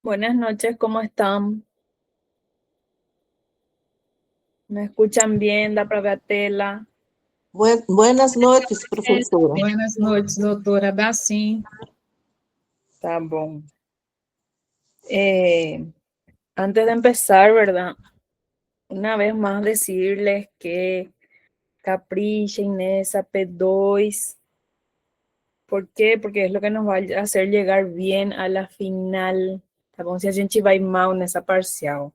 Buenas noches, ¿cómo están? ¿Me escuchan bien? ¿Da para ver tela? Buenas noches, professora. Buenas noites, doutora. Dá sim. Tá bom. Antes de empezar, ¿verdad? Una vez más decirles que caprichen en esa P2. ¿Por qué? Porque es lo que nos va a hacer llegar bien a la final. Tá bom? Se a gente vai mal nessa parcial,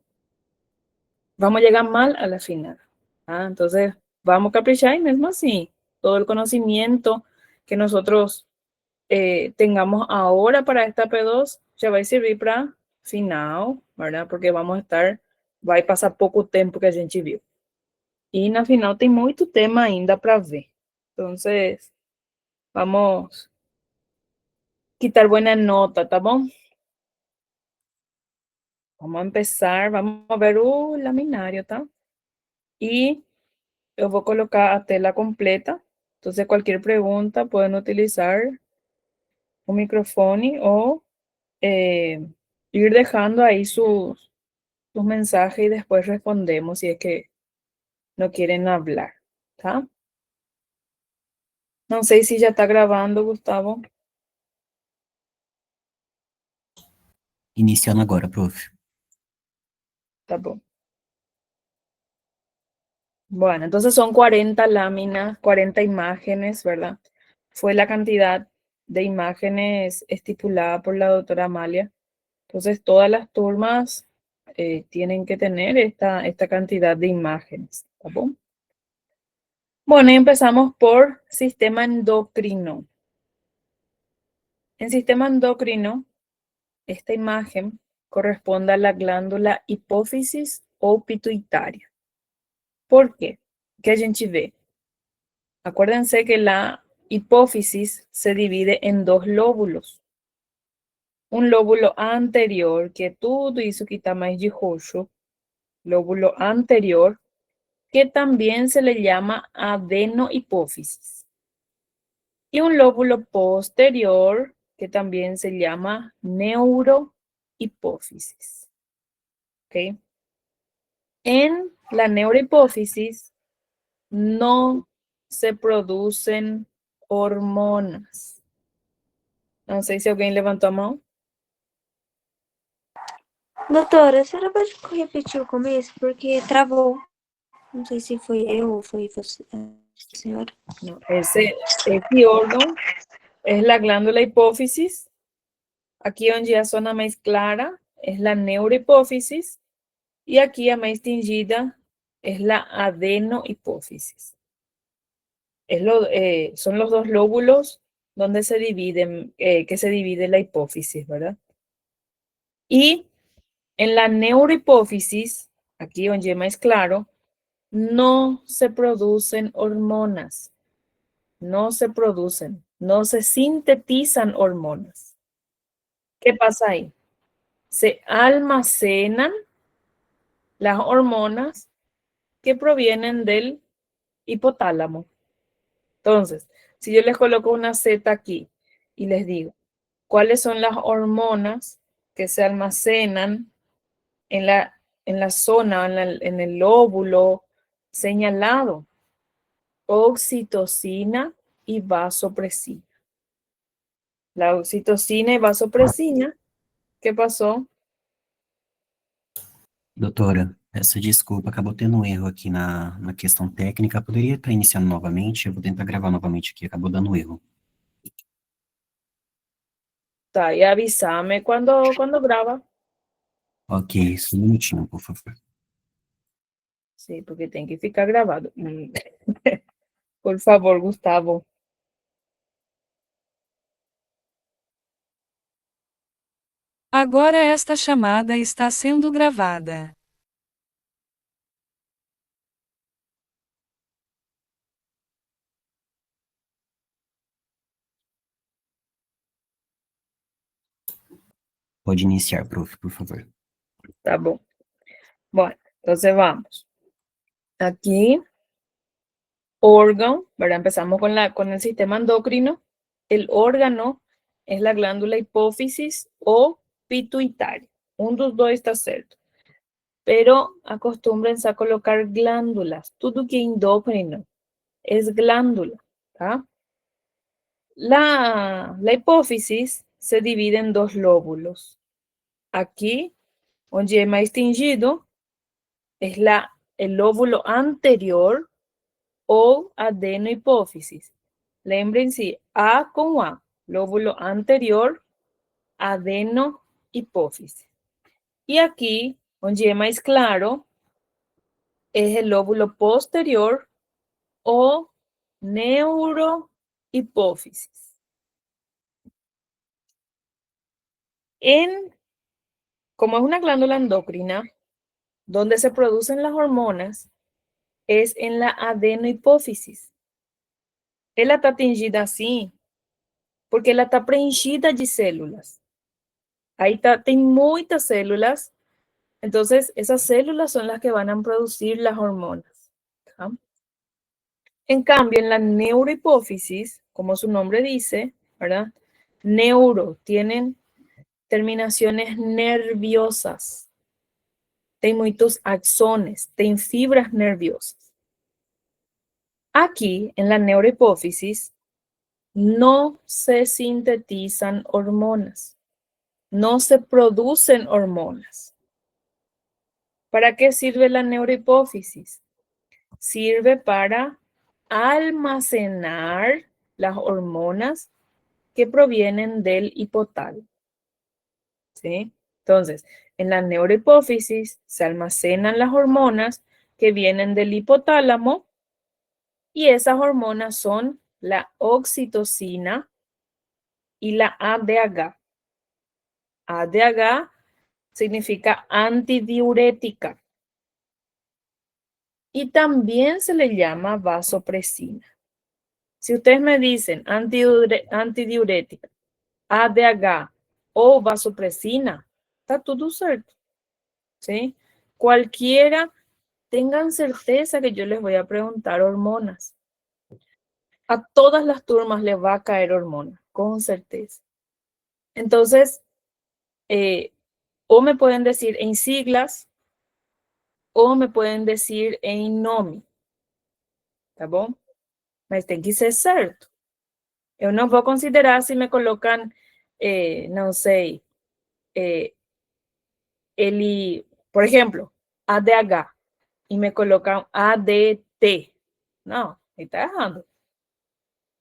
vamos a llegar mal a la final. Entonces, vamos a caprichar y mismo así. Todo el conocimiento que nosotros tengamos ahora para esta P2 já vai servir para final, ¿verdad? Porque vamos a estar, vai passar pouco tempo que a gente viu. E na final tem muito tema ainda para ver. Entonces, vamos quitar buena nota, tá bom? Vamos a empezar, vamos a ver o laminário, tá? E eu vou colocar a tela completa. Entonces, cualquier pregunta pueden utilizar un micrófono o ir dejando ahí sus mensajes y después respondemos si es que no quieren hablar, ¿tá? No sé si ya está grabando, Gustavo. Iniciando agora, prof. Tá bom. Bueno, entonces son 40 láminas, 40 imágenes, ¿verdad? Fue la cantidad de imágenes estipulada por la doctora Amalia. Entonces, todas las turmas tienen que tener esta cantidad de imágenes, ¿tá bom? Bueno, y empezamos por sistema endocrino. En sistema endocrino, esta imagen corresponde a la glándula hipófisis o pituitaria. ¿Por qué? ¿Qué a gente vê? Acuérdense que la hipófisis se divide en dos lóbulos. Un lóbulo anterior, que tudo isso que está mais de roxo, lóbulo anterior, que también se le llama adenohipófisis. Y un lóbulo posterior, que también se llama neurohipófisis. ¿Ok? En la neurohipófisis no se producen hormonas. No sé si alguém levantou a mão. Doutora, a senhora pode repetir o começo? Porque travou. Não sei se foi eu ou foi você, a senhora. No, ese órgano es la glándula hipófisis. Aquí donde a zona más clara es la neurohipófisis. Y aquí a más tingida es la adenohipófisis. Son los dos lóbulos donde se dividen, que se divide la hipófisis, ¿verdad? Y en la neurohipófisis, aquí donde más claro, no se producen hormonas. No se producen, no se sintetizan hormonas. ¿Qué pasa ahí? Se almacenan las hormonas que provienen del hipotálamo. Entonces, si yo les coloco una Z aquí y les digo, ¿cuáles son las hormonas que se almacenan en la zona, en el lóbulo señalado? Oxitocina y vasopresina. La oxitocina y vasopresina, ¿qué pasó? Doutora, peço desculpa, acabou tendo um erro aqui na questão técnica. Poderia estar iniciando novamente? Eu vou tentar gravar novamente aqui, acabou dando um erro. Tá, y avísame cuando graba. Ok, só um minutinho, por favor. Sí, porque tem que ficar grabado. Por favor, Gustavo. Agora esta chamada está sendo gravada. Pode iniciar, prof, por favor. Tá bom. Bueno, entonces vamos. Aquí, órgano, ¿verdad? Empezamos con el sistema endocrino. El órgano es la glándula hipófisis o pituitaria. dos dois está certo. Pero acostúmbrense a colocar glándulas. Tudo que é endócrino es glándula, ¿tá? La hipófisis se divide en dos lóbulos. Aquí, onde é mais tingido, es el lóbulo anterior o adenohipófisis. Lembren-se, A com A, lóbulo anterior, adenohipófisis. E aqui, onde é mais claro, es el lóbulo posterior o neurohipófisis. Como es una glándula endocrina, donde se producen las hormonas, es en la adenohipófisis. Ela está tingida assim, porque ela está preenchida de células. Ahí tem muchas células, entonces esas células son las que van a producir las hormonas. ¿tá? En cambio, en la neurohipófisis, como su nombre dice, ¿verdad? Neuro, tienen terminaciones nerviosas. Tem muchos axones, tem fibras nerviosas. Aquí, en la neurohipófisis, no se sintetizan hormonas, no se producen hormonas. ¿Para qué sirve la neurohipófisis? Sirve para almacenar las hormonas que provienen del hipotálamo. ¿Sí? Entonces, en la neurohipófisis se almacenan las hormonas que vienen del hipotálamo y esas hormonas son la oxitocina y la ADH. ADH significa antidiurética. Y también se le llama vasopresina. Si ustedes me dicen antidiurética, ADH o vasopresina, está todo cierto. ¿Sí? Cualquiera, tengan certeza que yo les voy a preguntar hormonas. A todas las turmas les va a caer hormona, con certeza. Entonces, o me pueden decir en siglas, o me pueden decir em nome. Tá bom? Mas tem que ser certo. Eu não vou considerar se me colocam, não sei, ele, por exemplo, ADH, e me colocam ADT. Não, aí tá errado.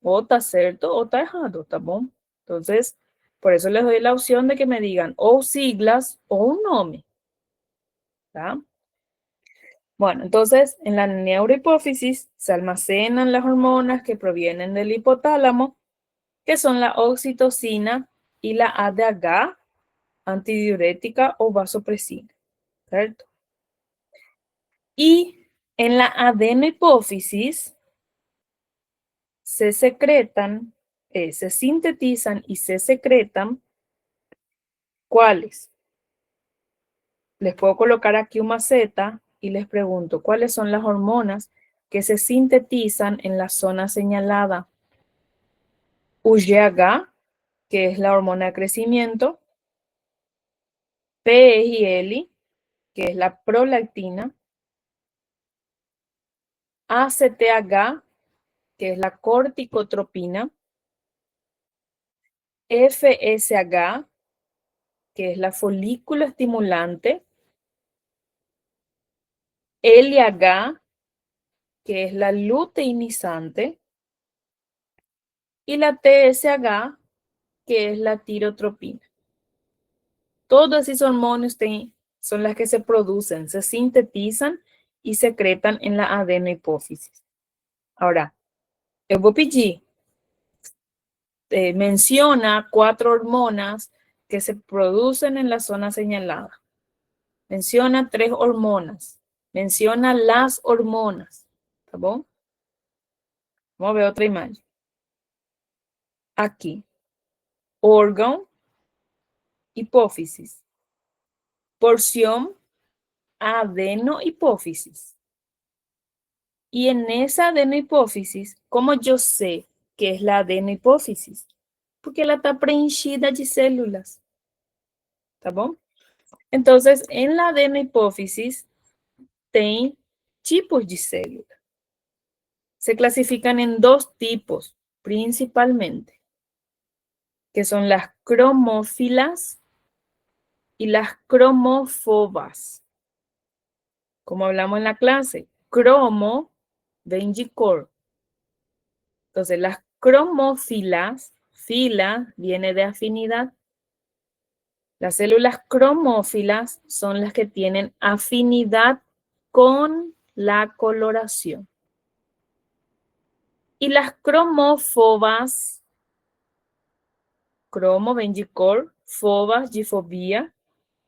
O tá certo o tá errado, tá bom? Entonces, por eso les doy la opción de que me digan o siglas o un nombre. ¿Tá? Bueno, entonces en la neurohipófisis se almacenan las hormonas que provienen del hipotálamo, que son la oxitocina y la ADH, antidiurética o vasopresina, ¿cierto? Y en la adenohipófisis se secretan, se sintetizan y se secretan, ¿cuáles? Les puedo colocar aquí una maceta y les pregunto, ¿cuáles son las hormonas que se sintetizan en la zona señalada? UGH, que es la hormona de crecimiento, PIL, que es la prolactina, ACTH, que es la corticotropina, FSH, que es la folículo estimulante, LH, que es la luteinizante, y la TSH, que es la tirotropina. Todas esas hormonas son las que se producen, se sintetizan y secretan en la adenohipófisis. Ahora, eu vou pedir, menciona 4 hormonas que se producen en la zona señalada. Menciona 3 hormonas. Menciona las hormonas. ¿Tá bom? Vamos ver outra imagem. Aqui. Órgão, hipófisis. Porción, adenohipófisis. Y en esa adenohipófisis, ¿cómo yo sé que es la adenohipófisis? Porque ela está preenchida de células. ¿Tá bom? Entonces, en la adenohipófisis tem tipos de células. Se clasifican en 2 tipos, principalmente, que son las cromófilas y las cromófobas. Como hablamos en la clase, cromo vem de cor. Entonces, las cromófilas, fila viene de afinidad. Las células cromófilas son las que tienen afinidad con la coloración. Y las cromófobas, cromo vem de cor, fobas de fobia.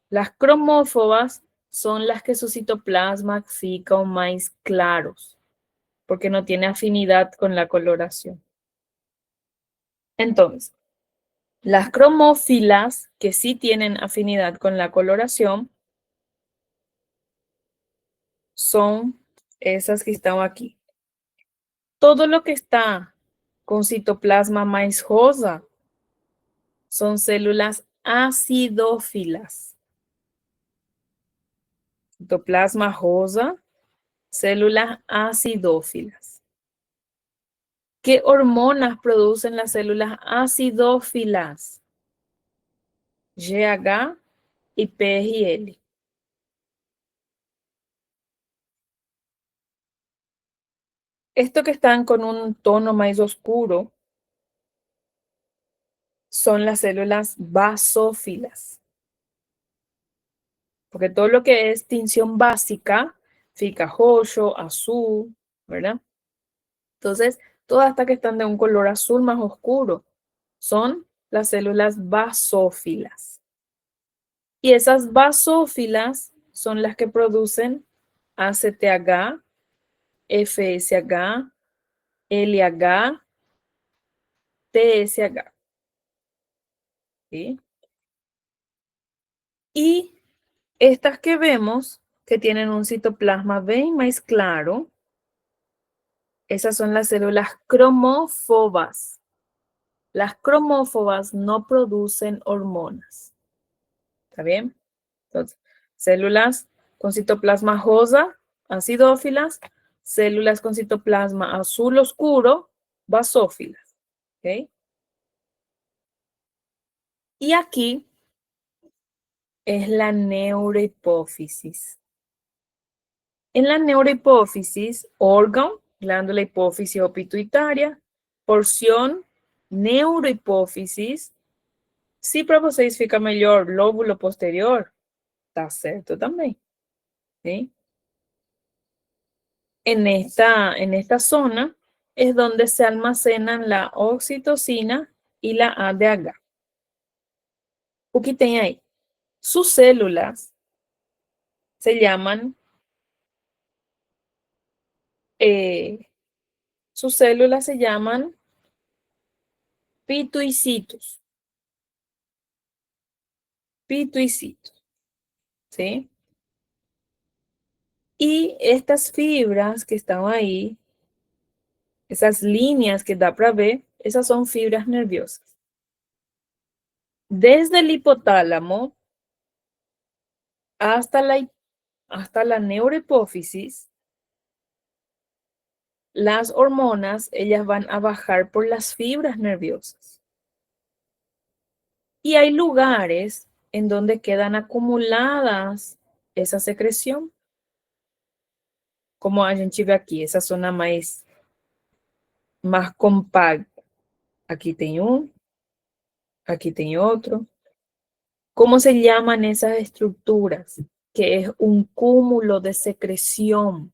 Las cromófobas son las que su citoplasma ficam más claros, porque no tiene afinidad con la coloración. Entonces, las cromófilas, que sí tienen afinidad con la coloración, son esas que están aquí. Todo lo que está con citoplasma más rosa son células acidófilas. Citoplasma rosa, células acidófilas. ¿Qué hormonas producen las células acidófilas? GH y PRL. Esto que están con un tono más oscuro son las células basófilas. Porque todo lo que es tinción básica, fica rojo, azul, ¿verdad? Entonces, todas estas que están de un color azul más oscuro son las células basófilas. Y esas basófilas son las que producen ACTH, FSH, LH, TSH. ¿Sí? Y estas que vemos, que tienen un citoplasma bien más claro, esas son las células cromófobas. Las cromófobas no producen hormonas. ¿Está bien? Entonces, células con citoplasma rosa, acidófilas, células con citoplasma azul oscuro, basófilas. ¿Ok? Y aquí es la neurohipófisis. En la neurohipófisis, órgano, glándula hipófisis o pituitaria, porción, neurohipófisis. Se para vocês fica melhor lóbulo posterior, tá certo também. ¿Sí? En esta zona es donde se almacenan la oxitocina y la ADH. O que tem aí? Sus células se llaman pituicitos. Pituicitos. ¿Sí? Y estas fibras que están ahí, esas líneas que da para ver, esas son fibras nerviosas. Desde el hipotálamo hasta la neurohipófisis, las hormonas, ellas van a bajar por las fibras nerviosas. Y hay lugares en donde quedan acumuladas esa secreción. Como a gente ve aquí, esa zona más compacta. Aquí tem aquí tem otro. ¿Cómo se llaman esas estructuras? Que es un cúmulo de secreción,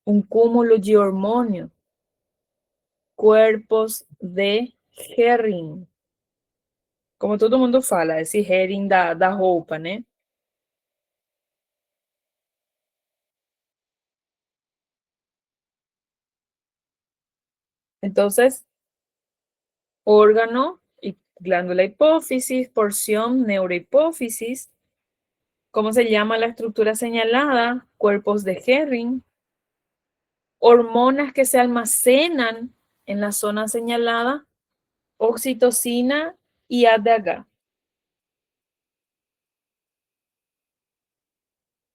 un cúmulo de hormônio. Cuerpos de Hering. Como todo mundo fala, esse Hering da roupa, né? Entonces, órgano, glándula hipófisis, porción, neurohipófisis. ¿Cómo se llama la estructura señalada? Cuerpos de Hering. Hormonas que se almacenan en la zona señalada, oxitocina y ADH.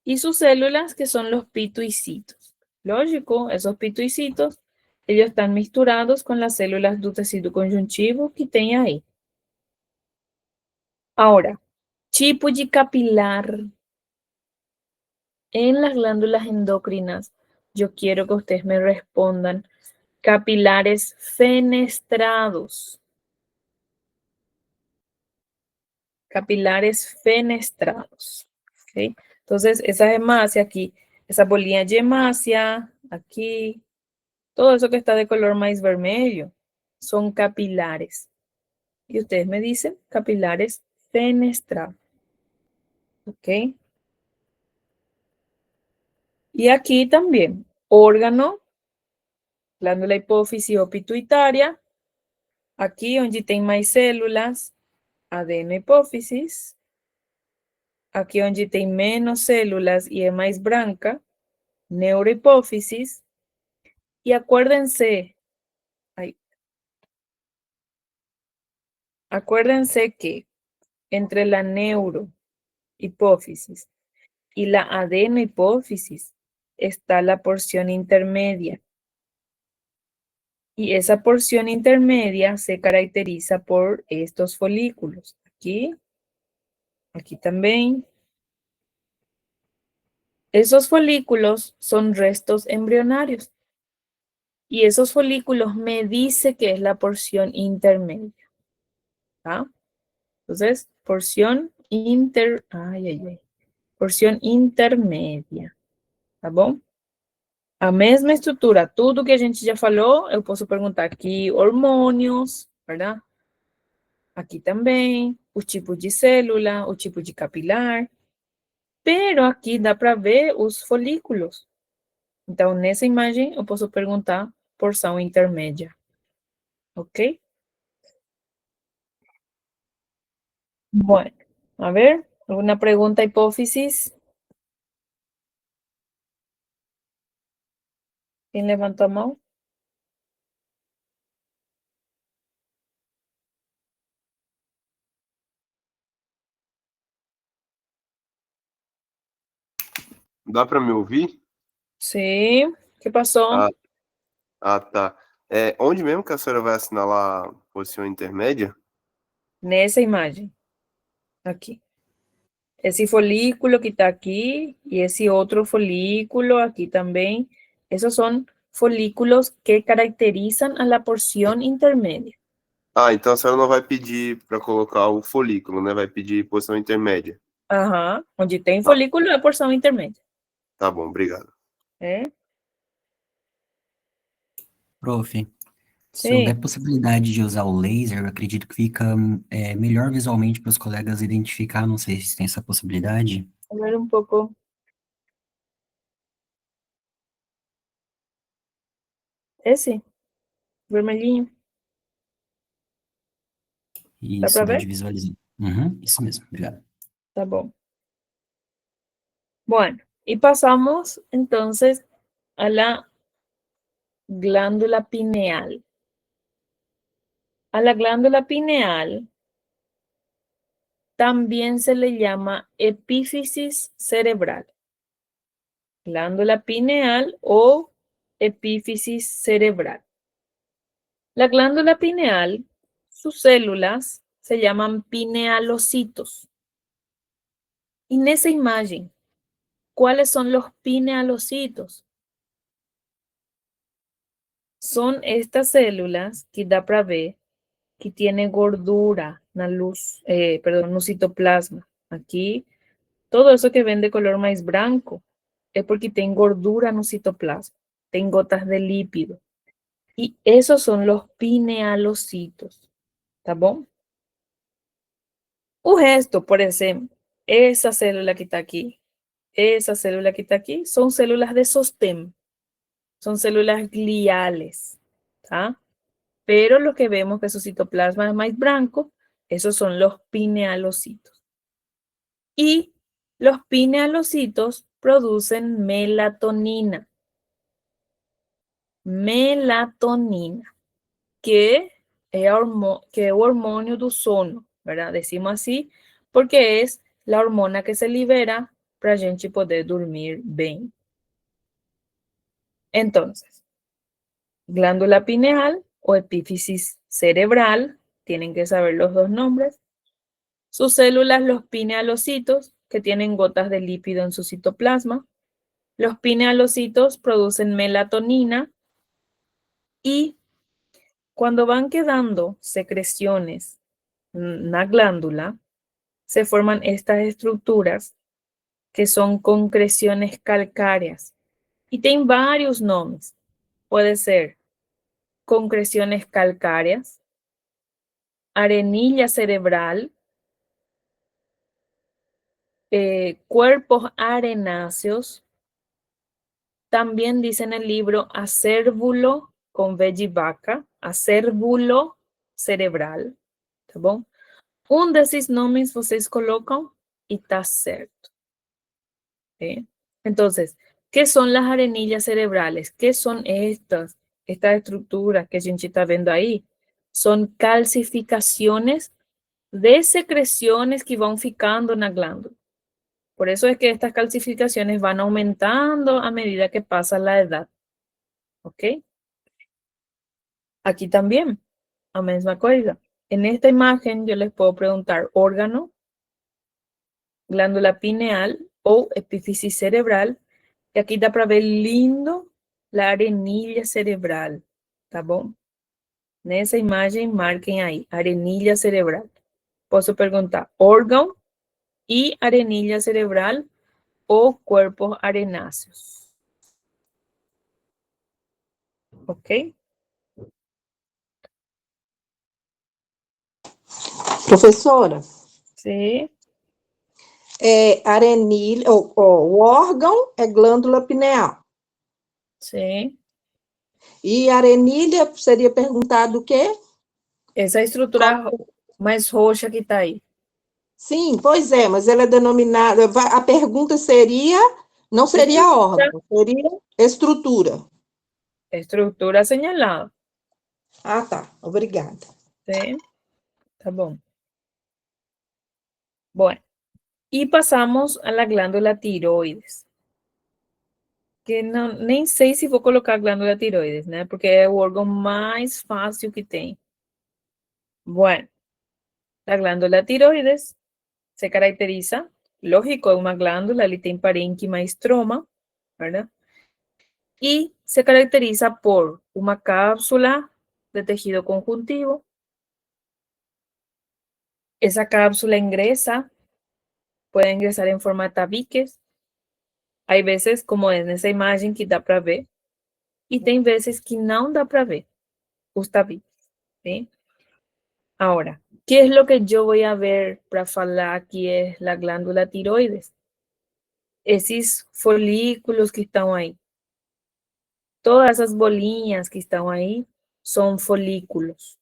y sus células, que son los pituicitos. Lógico, esos pituicitos, ellos están misturados con las células do tecido conjuntivo que tem aí. Ahora, tipo de capilar en las glándulas endocrinas. Yo quiero que ustedes me respondan. Capilares fenestrados. Capilares fenestrados. ¿Okay? Entonces, esa hemácia aquí, esa bolita de hemácia, aquí, todo eso que está de color más vermelho, son capilares. Y ustedes me dicen capilares fenestrados. ¿Ok? Y aquí también, órgano, glándula hipófisis o pituitaria. Aquí onde tem mais células, adenohipófisis. Aqui onde tem menos células e é mais branca, neurohipófisis. Y acuérdense, acuérdense que entre la neurohipófisis y la adenohipófisis está la porción intermedia. Y esa porción intermedia se caracteriza por estos folículos. Aquí, aquí también. Esos folículos son restos embrionarios. Y esos folículos me dice que es la porción intermedia. ¿Ah? Entonces, porción porción intermédia, tá bom? A mesma estrutura, tudo que a gente já falou, eu posso perguntar aqui hormônios, verdade? Aqui também, o tipo de célula, o tipo de capilar, pero aqui dá para ver os folículos. Então, nessa imagem, eu posso perguntar porção intermédia, ok? Bueno, a ver, alguna pregunta, hipófisis? ¿Quién levantó a mão? Dá para me ouvir? Sim, o que passou? Tá. Onde mesmo que a senhora vai assinalar a posição intermédia? Nessa imagem, aqui. Esse folículo que está aqui e esse outro folículo aqui também, esos são folículos que caracterizam a la porción intermedia. Então a senhora não vai pedir para colocar o folículo, né? Vai pedir posição intermédia. Aham, onde tem folículo é a porção intermédia. Tá bom, obrigado. É? Prof, se Sim. houver possibilidade de usar o laser, eu acredito que fica melhor visualmente para os colegas identificar, não sei se tem essa possibilidade. A ver um pouco. Esse? Vermelhinho. Isso, pra dá ver? de visualizar. Uhum, isso mesmo, obrigado. Tá bom. Bueno, y pasamos entonces a la glándula pineal. A la glándula pineal también se le llama epífisis cerebral. Glándula pineal o epífisis cerebral. La glándula pineal, sus células se llaman pinealocitos. Y en esa imagen, ¿cuáles son los pinealocitos? Son estas células que da para ver que tiene gordura na luz, no citoplasma. Aquí, todo eso que ven de color más branco es porque tem gordura no citoplasma, tem gotas de lípido. Y esos son los pinealocitos, tá bom? O resto, por ejemplo, esa célula que está aquí, esa célula que está aquí, son células de sostén, son células gliales, ¿tá? Pero lo que vemos que su citoplasma es más blanco, esos son los pinealocitos. Y los pinealocitos producen melatonina. Melatonina, que es el hormônio do sono, ¿verdad? Decimos así porque es la hormona que se libera para a gente poder dormir bem. Entonces, glándula pineal o epífisis cerebral, tienen que saber los dos nombres. Sus células, los pinealocitos, que tienen gotas de lípido en su citoplasma. Los pinealocitos producen melatonina y cuando van quedando secreciones en la glándula, se forman estas estructuras que son concreciones calcáreas y tienen varios nombres. Puede ser concreciones calcáreas, arenilla cerebral, cuerpos arenáceos. También dice en el libro acérvulo com V de vaca, acérvulo cerebral, tá bom? Desses nomes vocês colocam y está certo. ¿Sí? Entonces, ¿qué son las arenillas cerebrales? ¿Qué son estas estructuras que a gente está viendo ahí? Son calcificaciones de secreciones que van ficando en la glándula. Por eso es que estas calcificaciones van aumentando a medida que pasa la edad. ¿Ok? Aquí también, la misma cosa. En esta imagen yo les puedo preguntar órgano, glándula pineal o epífisis cerebral. E aqui dá para ver lindo a arenilha cerebral, tá bom? Nessa imagem, marquem aí, arenilha cerebral. Posso perguntar órgão e arenilha cerebral ou cuerpos arenáceos. Ok? Professora, Sim, arenilha, o órgão é glândula pineal. sim. E arenilha seria perguntado o quê? Essa estrutura mais roxa que tá aí. Sim, pois é, mas ela é denominada. A pergunta seria, não seria órgão, seria estrutura. Estrutura señalada. Ah, tá. Obrigada. Sim, tá bom. Bueno, y pasamos a la glándula tiroides. Que não, nem sei se vou colocar glândula tiroides, né? Porque é o órgão mais fácil que tem. Bueno, la glándula tiroides se caracteriza, lógico, es una glándula, ali tem parênquima e estroma, ¿verdad? Y se caracteriza por una cápsula de tejido conjuntivo. Esa cápsula ingresa, puede ingresar en forma de tabiques. Hay veces, como en esa imagen, que dá para ver. Y tem veces que não dá para ver os tabiques, ¿sí? Ahora, ¿qué es lo que yo voy a ver para falar que es la glándula tiroides? Esos folículos que están ahí. Todas esas bolinhas que están ahí son folículos.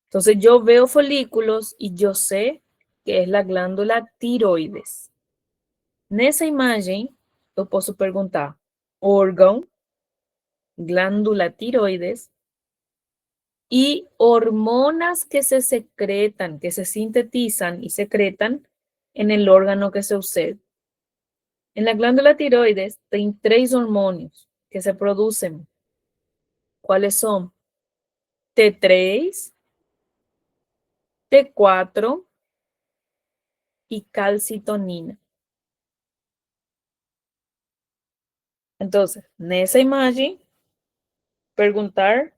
Entonces yo veo folículos y yo sé que es la glándula tiroides. Nessa imagem, eu posso perguntar órgão, glándula tiroides, y hormonas que se secretan, que se sintetizan y secretan en el órgano que se observa. En la glándula tiroides hay 3 hormonios que se producen. ¿Cuáles son? T3, T4 y calcitonina. Entonces, en esa imagen, preguntar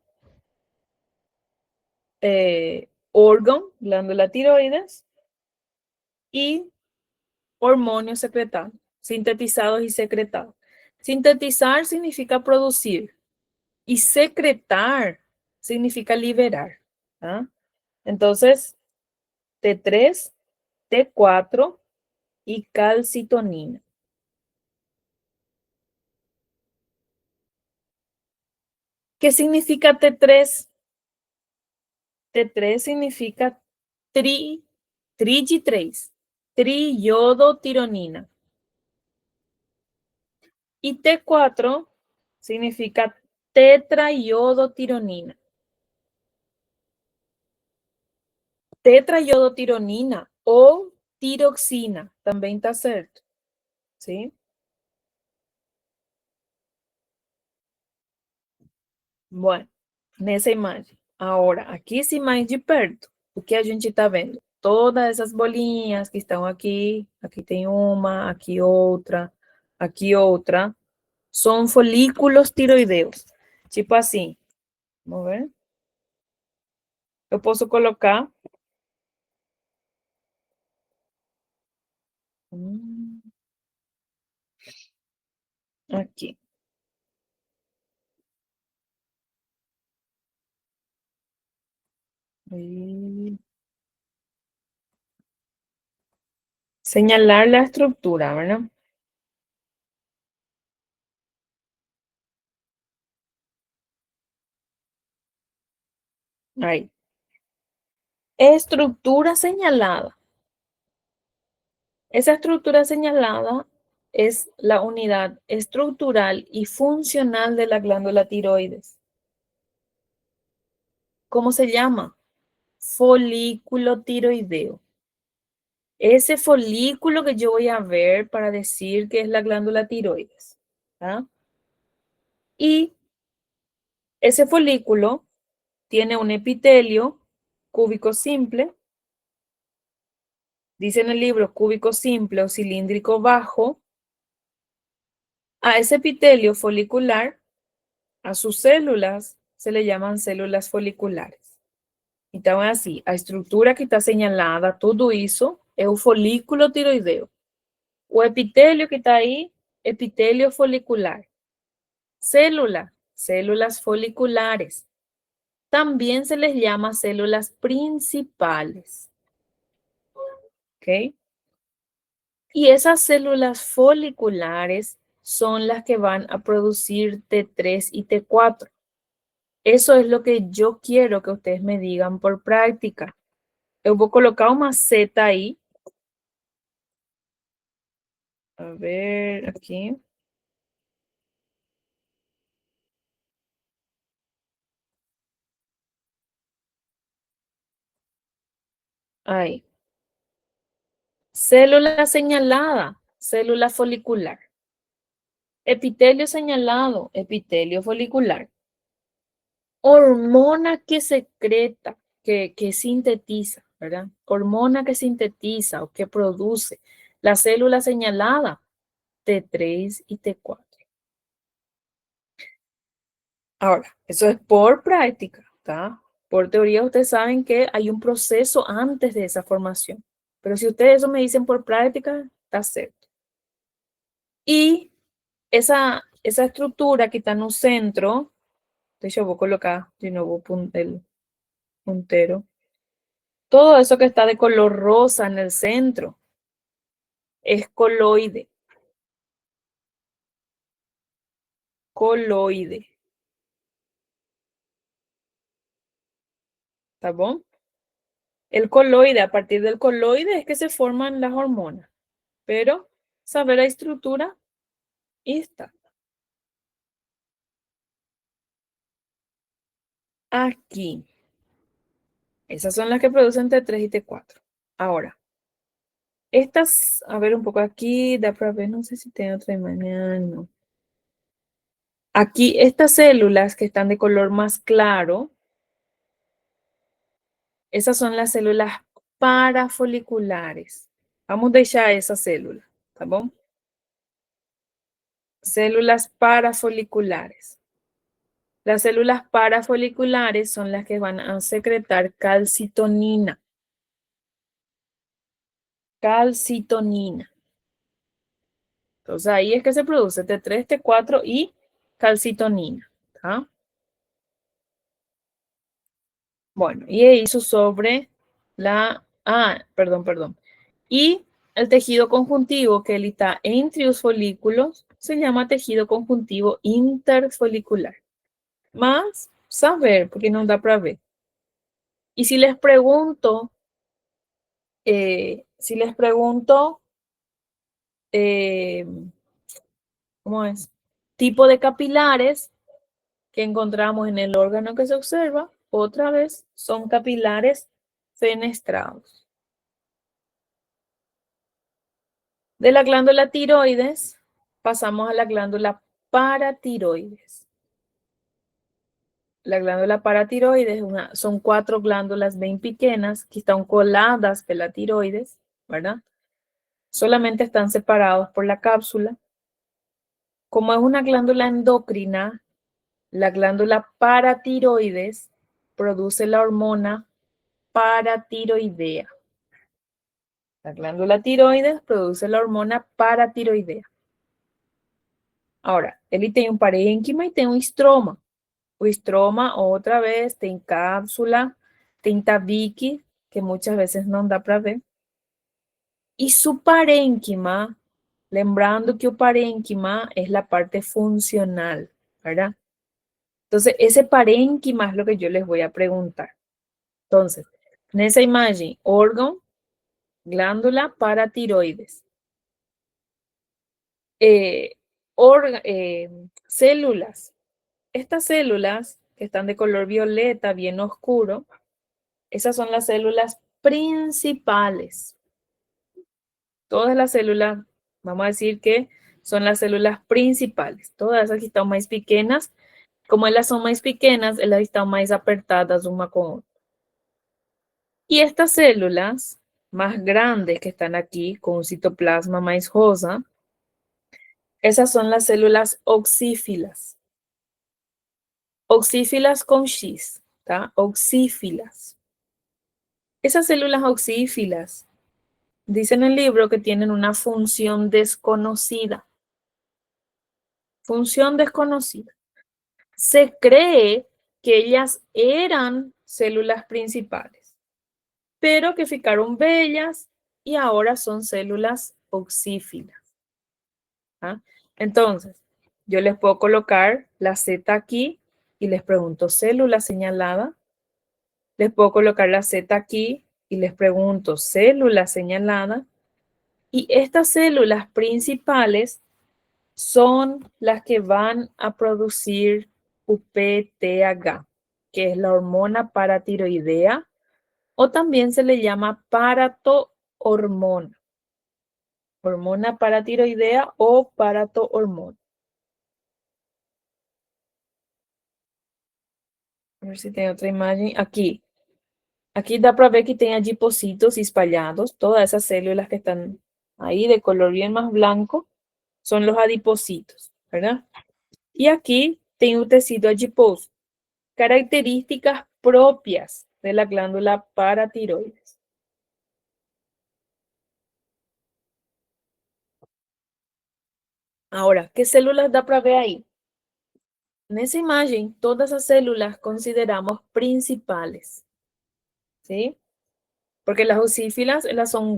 órgano, glándula tiroides y hormonios secretados, sintetizados y secretados. Sintetizar significa producir y secretar significa liberar. ¿Ah? Entonces, T3, T4 y calcitonina. ¿Qué significa T3? T3 significa trigi-3, triodotironina. Y T4 significa tetraiodotironina. Tetraiodotironina o tiroxina, também está certo. ¿sí? Bueno, nessa imagem. Agora, aqui essa imagem de perto, o que a gente está vendo? Todas essas bolinhas que estão aqui, aqui tem uma, aqui outra, são folículos tiroideus. Tipo assim, vamos ver? Eu posso colocar aqui. Y señalar la estructura, ¿verdad? Ahí. Estructura señalada. Esa estructura señalada es la unidad estructural y funcional de la glándula tiroides. ¿Cómo se llama? Folículo tiroideo. Ese folículo que yo voy a ver para decir que es la glándula tiroides. ¿Ah? Y ese folículo tiene un epitelio cúbico simple. Dice en el libro cúbico simple o cilíndrico bajo. A ese epitelio folicular, a sus células, se le llaman células foliculares. Então, é assim, a estrutura que está señalada, tudo isso, é o folículo tiroideo. O epitelio que está aí, epitelio folicular. Célula, células foliculares. También se les llama células principales. ¿Ok? Y esas células foliculares son las que van a producir T3 y T4. Eso es lo que yo quiero que ustedes me digan por práctica. Eu vou colocar uma seta aí. A ver, aqui. Aí. Célula señalada, célula folicular. Epitelio señalado, epitelio folicular. Hormona que secreta, que sintetiza, ¿verdad? Hormona que sintetiza o que produce la célula señalada, T3 y T4. Ahora, eso es por práctica, ¿tá? Por teoría ustedes saben que hay un proceso antes de esa formación. Pero si ustedes eso me dicen por práctica, está cierto. Y esa estructura que está en un centro, de hecho voy a colocar de nuevo el puntero. Todo eso que está de color rosa en el centro es coloide. Coloide. ¿Está bien? El coloide, a partir del coloide es que se forman las hormonas. Pero saber la estructura y está. Aquí. Esas son las que producen T3 y T4. Ahora, estas, a ver un poco aquí, da para ver, no sé si tengo otra imagen, no. Aquí, estas células que están de color más claro, esas son las células parafoliculares. Vamos a deixar esa célula, ¿tá bom? Células parafoliculares. Las células parafoliculares son las que van a secretar calcitonina. Calcitonina. Entonces ahí es que se produce T3, T4 y calcitonina. ¿Tá? Bueno, y eso sobre la... perdón. Y el tejido conjuntivo que está entre los folículos se llama tejido conjuntivo interfolicular. Más saber, porque no da para ver. Y si les pregunto, ¿cómo es? Tipo de capilares que encontramos en el órgano que se observa, otra vez son capilares fenestrados. De la glándula tiroides pasamos a la glándula paratiroides. La glándula paratiroides son 4 glándulas bien pequeñas que están coladas de la tiroides, ¿verdad? Solamente están separados por la cápsula. Como es una glándula endocrina, la glándula paratiroides produce la hormona paratiroidea. La glándula tiroides produce la hormona paratiroidea. Ahora, ele tem um parênquima e tem um estroma. O estroma, outra vez, tem cápsula, tem tabique, que muitas vezes não dá para ver. E su parênquima, lembrando que o parênquima é a parte funcional, ¿verdad? Entonces, ese parénquima es lo que yo les voy a preguntar. Entonces, en esa imagen, órgano, glándula paratiroides. Células. Estas células que están de color violeta, bien oscuro, esas son las células principales. Todas las células, vamos a decir que son las células principales. Todas esas que están más pequeñas, como elas son más pequeñas, elas están más apertadas una con otra. Y estas células más grandes que están aquí, con un citoplasma más rosa, esas son las células oxífilas. Oxífilas con X, ¿tá? Oxífilas. Esas células oxífilas, dicen en el libro que tienen una función desconocida. Función desconocida. Se cree que ellas eran células principales, pero que ficaron bellas y ahora son células oxífilas. ¿Ah? Entonces, yo les puedo colocar la Z aquí y les pregunto célula señalada. Les puedo colocar la Z aquí y les pregunto célula señalada. Y estas células principales son las que van a producir UPTH, que es la hormona paratiroidea, o también se le llama paratohormona. Hormona paratiroidea o paratohormona. A ver si tem outra imagem. Aqui. Aqui dá para ver que tem adipocitos espalhados. Todas esas células que están ahí de color bien más blanco son los adipocitos, ¿verdad? Y aquí tem un tecido adiposo. Características propias de la glándula paratiroides. Ahora, ¿qué células dá para ver ahí? En esa imagen, todas las células consideramos principales, ¿sí? Porque las oxífilas, elas son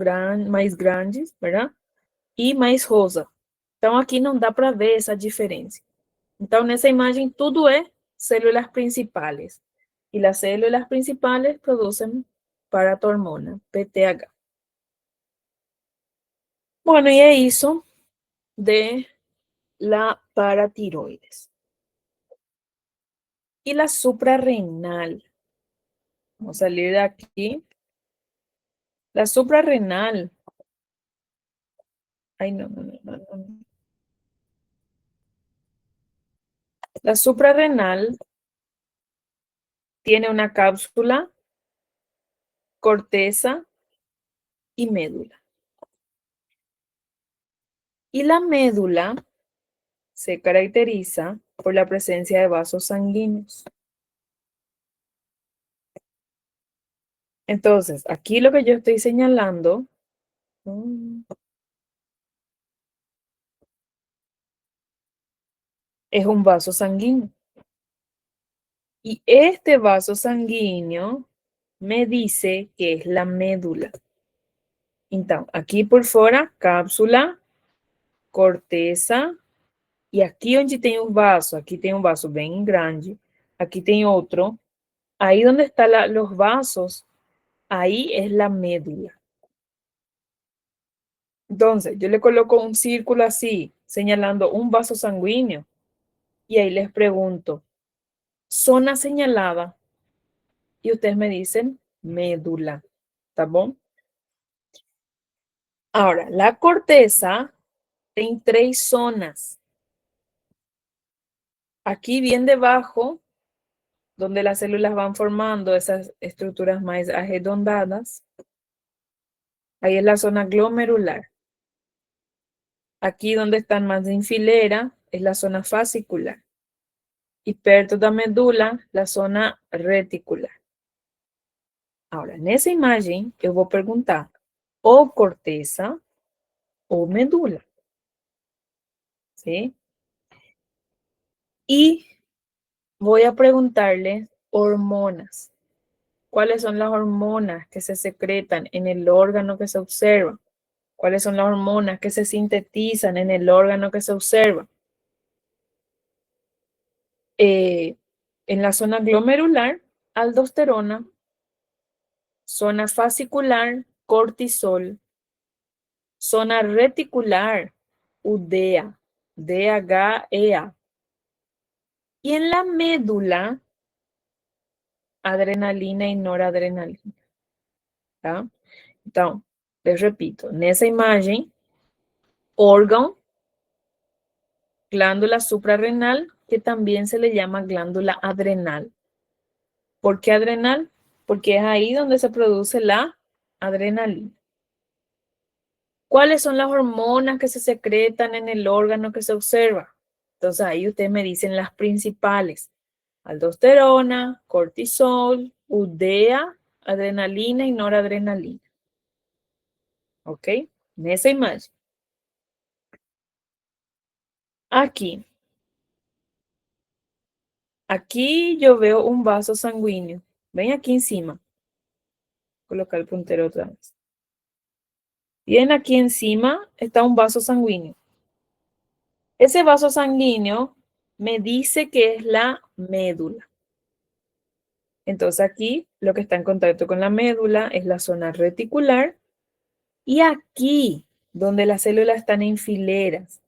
mais grandes, ¿verdad? E mais rosa. Então, aqui não dá para ver essa diferença. Então, nessa imagem, tudo é células principales. E as células principales producen paratormona, PTH. Bueno, y es eso de la paratiroides. Y la suprarrenal. Vamos a salir de aquí. La suprarrenal. Ay, no. La suprarrenal tiene una cápsula, corteza y médula. Y la médula se caracteriza por la presencia de vasos sanguíneos. Entonces, aquí lo que yo estoy señalando es un vaso sanguíneo. Y este vaso sanguíneo me dice que es la médula. Entonces, aquí por fuera, cápsula, corteza, e aqui onde tem um vaso, aqui tem um vaso bem grande, aqui tem outro. Ahí donde están los vasos, ahí es la médula. Entonces, yo le coloco un círculo así, señalando un vaso sanguíneo, y ahí les pregunto, zona señalada, y ustedes me dicen médula, ¿está bom? Ahora, la corteza tiene 3 zonas. Aquí bien debajo, donde las células van formando esas estructuras más arredondadas, ahí es la zona glomerular. Aquí donde están más en filera es la zona fascicular. Y perto da medula, la zona reticular. Ahora, nessa imagem, eu vou perguntar ou corteza ou medula. ¿Sí? Y voy a preguntarle hormonas. ¿Cuáles son las hormonas que se secretan en el órgano que se observa? ¿Cuáles son las hormonas que se sintetizan en el órgano que se observa? En la zona glomerular, aldosterona, zona fascicular, cortisol, zona reticular, UDEA, DHEA. Y en la médula, adrenalina y noradrenalina. Tá? Então, eu repito, nessa imagem, órgão, glándula suprarrenal, que también se le llama glándula adrenal. ¿Por qué adrenal? Porque es ahí donde se produce la adrenalina. ¿Cuáles son las hormonas que se secretan en el órgano que se observa? Entonces ahí ustedes me dicen las principales. Aldosterona, cortisol, UDEA, adrenalina y noradrenalina. ¿Ok? En esa imagen. Aquí. Aquí yo veo un vaso sanguíneo. Ven aquí encima. Colocar el puntero otra vez. Bien, aquí encima está un vaso sanguíneo. Ese vaso sanguíneo me dice que es la médula. Entonces aquí lo que está en contacto con la médula es la zona reticular. Y aquí, donde las células están en fileras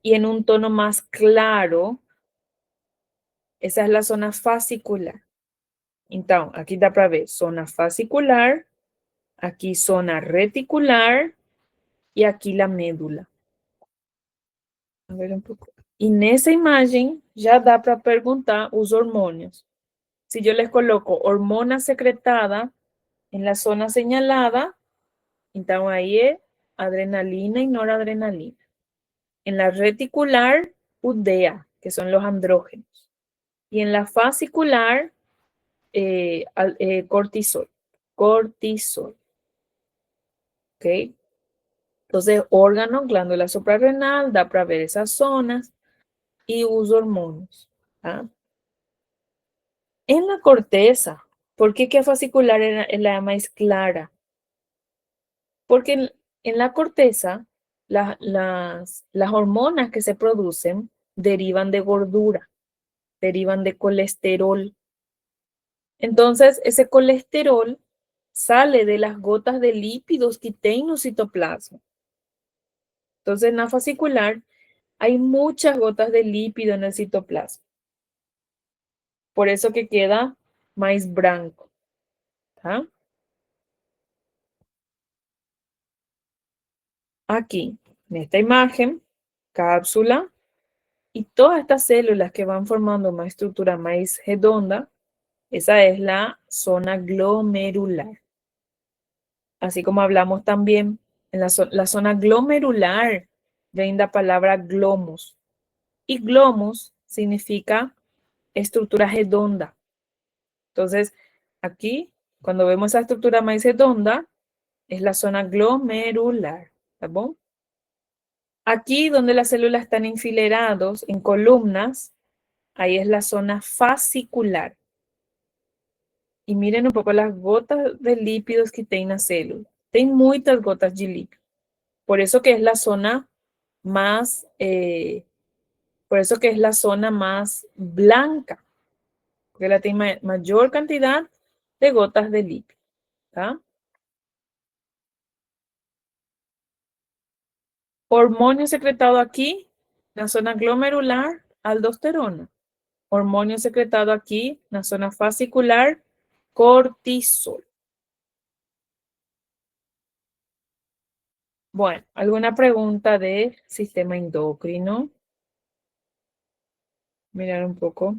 y en un tono más claro, esa es la zona fascicular. Entonces, aquí dá para ver zona fascicular, aquí zona reticular y aquí la médula. A ver un poco. Y en esa imagen ya da para preguntar los hormonios. Si yo les coloco hormona secretada en la zona señalada, entonces ahí es adrenalina y noradrenalina. En la reticular, UDEA, que son los andrógenos. Y en la fascicular, cortisol. Cortisol. ¿Ok? Entonces, órgano, glándula suprarrenal, da para ver esas zonas y uso hormonas. ¿Ah? En la corteza, ¿por qué que fascicular es la más clara? Porque en la corteza, las hormonas que se producen derivan de gordura, derivan de colesterol. Entonces, ese colesterol sale de las gotas de lípidos que tiene el citoplasma. Entonces, en la fascicular hay muchas gotas de lípido en el citoplasma. Por eso que queda más blanco. ¿Ah? Aquí, en esta imagen, cápsula, y todas estas células que van formando una estructura más redonda, esa es la zona glomerular. Así como hablamos también, en la zona glomerular viene la palabra glomus. Y glomus significa estructura redonda. Entonces, aquí, cuando vemos esa estructura más redonda, es la zona glomerular. ¿Está bien? Aquí, donde las células están enfilerados en columnas, ahí es la zona fascicular. Y miren un poco las gotas de lípidos que tiene la célula. Tiene muchas gotas de lípido. Por eso que es la zona más, blanca. Porque la tiene mayor cantidad de gotas de lípido. ¿Tá? Hormonio secretado aquí, en la zona glomerular, aldosterona. Hormonio secretado aquí, en la zona fascicular, cortisol. Bueno, ¿alguna pregunta de sistema endocrino? Mirar un poco.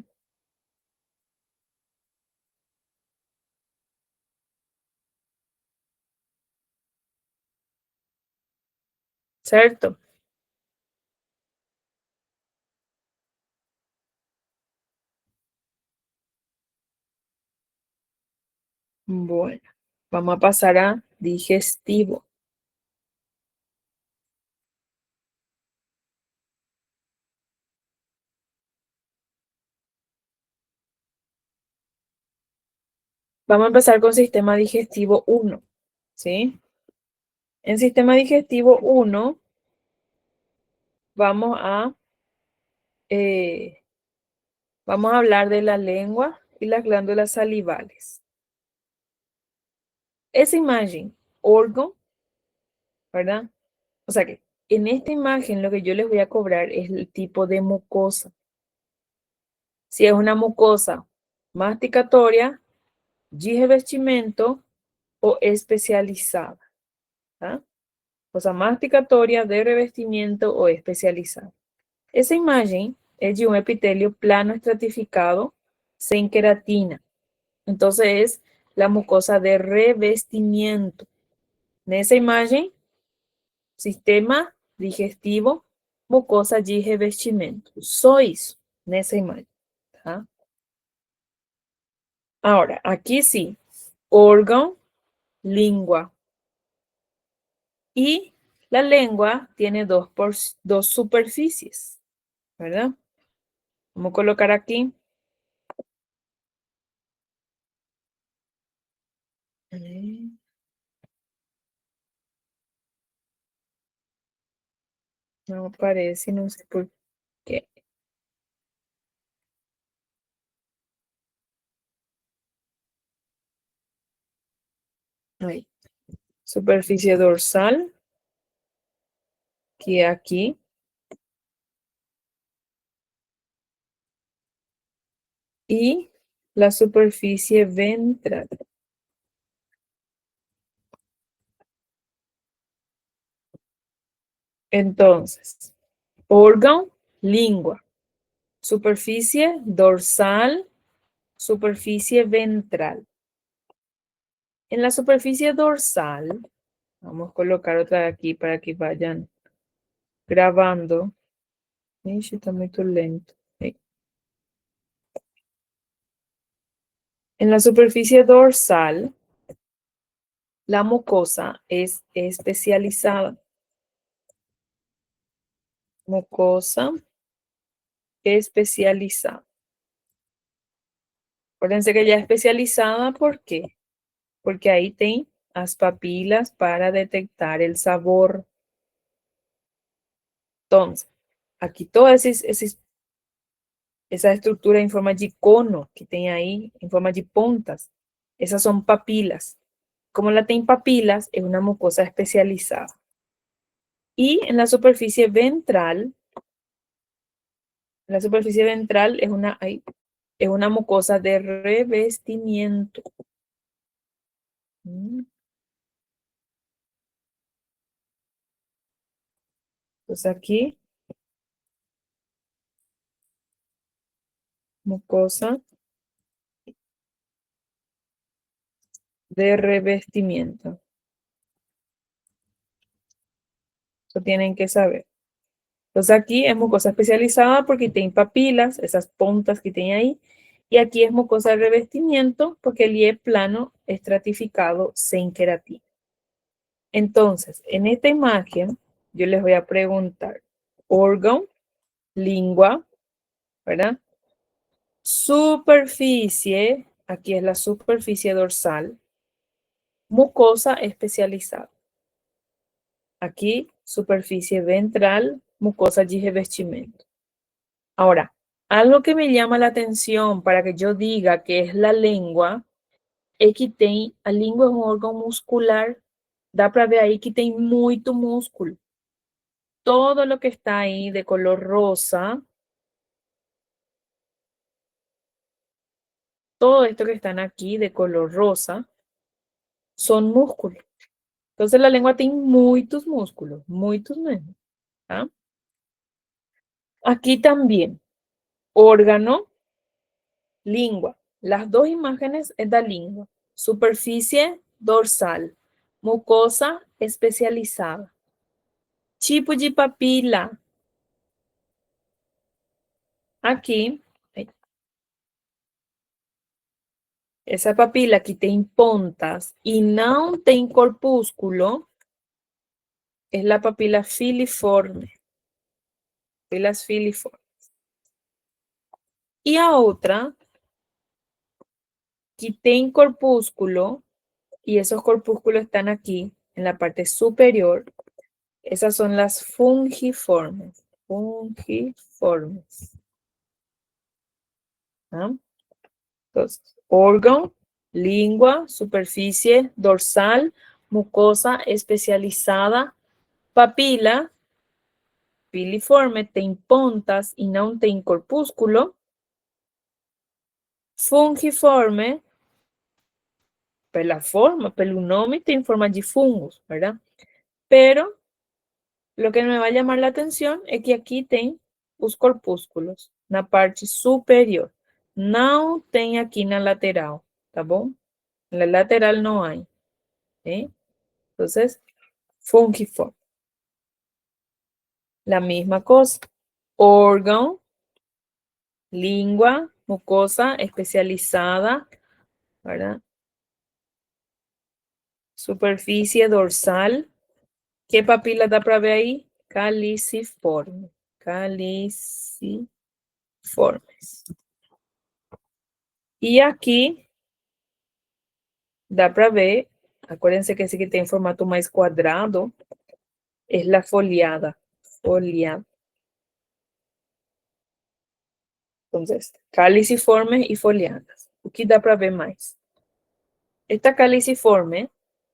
¿Cierto? Bueno, vamos a pasar a digestivo. Vamos a empezar con sistema digestivo 1, ¿sí? En sistema digestivo 1 vamos vamos a hablar de la lengua y las glándulas salivales. Esa imagen, órgano, ¿verdad? O sea que en esta imagen lo que yo les voy a cobrar es el tipo de mucosa. Si es una mucosa masticatoria, revestimento o especializada. ¿Ah? O sea, masticatoria, de revestimiento o especializada. Esa imagen es de un epitelio plano estratificado sin queratina. Entonces es la mucosa de revestimiento. En esa imagen, sistema digestivo, mucosa de revestimento. Só isso, nessa imagem. Tá? Ahora, aquí sí, órgano, lengua. Y la lengua tiene dos superficies, ¿verdad? Vamos a colocar aquí. No aparece, no sé por qué. Ahí. Superficie dorsal, que aquí. Y la superficie ventral. Entonces, órgano, lengua. Superficie dorsal, superficie ventral. En la superficie dorsal, vamos a colocar otra aquí para que vayan grabando. Ixi, está muy lento. Ahí. En la superficie dorsal, la mucosa es especializada. Mucosa especializada. Acuérdense que ya especializada, ¿por qué? Porque ahí tem as papilas para detectar el sabor. Entonces, aquí toda esa estructura en forma de cono que tem ahí, en forma de pontas, esas son papilas. Como la tem papilas, es una mucosa especializada. Y en la superficie ventral es una mucosa de revestimiento. Entonces aquí, mucosa de revestimiento. Eso tienen que saber. Entonces aquí es mucosa especializada porque tiene papilas, esas puntas que tiene ahí. Y aquí es mucosa de revestimiento porque el es plano estratificado sin queratina. Entonces, en esta imagen, yo les voy a preguntar órgano, lengua, ¿verdad? Superficie, aquí es la superficie dorsal, mucosa especializada. Aquí, superficie ventral, mucosa de revestimiento. Ahora, algo que me llama la atención para que yo diga que es la lengua, es que a língua es un órgano muscular. Dá para ver ahí que tem muito músculo. Todo lo que está ahí de color rosa, todo esto que están aquí de color rosa, son músculos. Entonces la lengua tiene muchos músculos, muchos menos. ¿Ah? Aquí también, órgano, lengua. Las dos imágenes es la lengua. Superficie dorsal, mucosa especializada. Tipo de papila. Aqui, essa papila que tem pontas e não tem corpúsculo, é a papila filiforme. Papilas filiformes. E a outra, que tem corpúsculo, y esos corpúsculos están aquí, en la parte superior, esas son las fungiformes. Fungiformes. ¿Ah? Entonces, órgano, lengua, superficie dorsal, mucosa especializada, papila, filiforme, tem pontas e não tem corpúsculo, fungiforme, pela forma, pelo nome, tem forma de fungos, ¿verdad? Pero lo que me va a llamar la atención es que aquí tem os corpúsculos na parte superior. Não tem aqui na lateral, tá bom? En la lateral no hay. ¿Sí? Entonces, fungiforme. La misma cosa. Órgano, lengua, mucosa especializada, ¿verdad? Superficie dorsal. ¿Qué papila da para ver ahí? Caliciforme. Caliciformes. Y aquí dá para ver, acuérdense que ese que tem formato mais quadrado es la foliada. Foliada. Entonces, caliciformes y foliadas. O que dá para ver mais? Esta caliciforme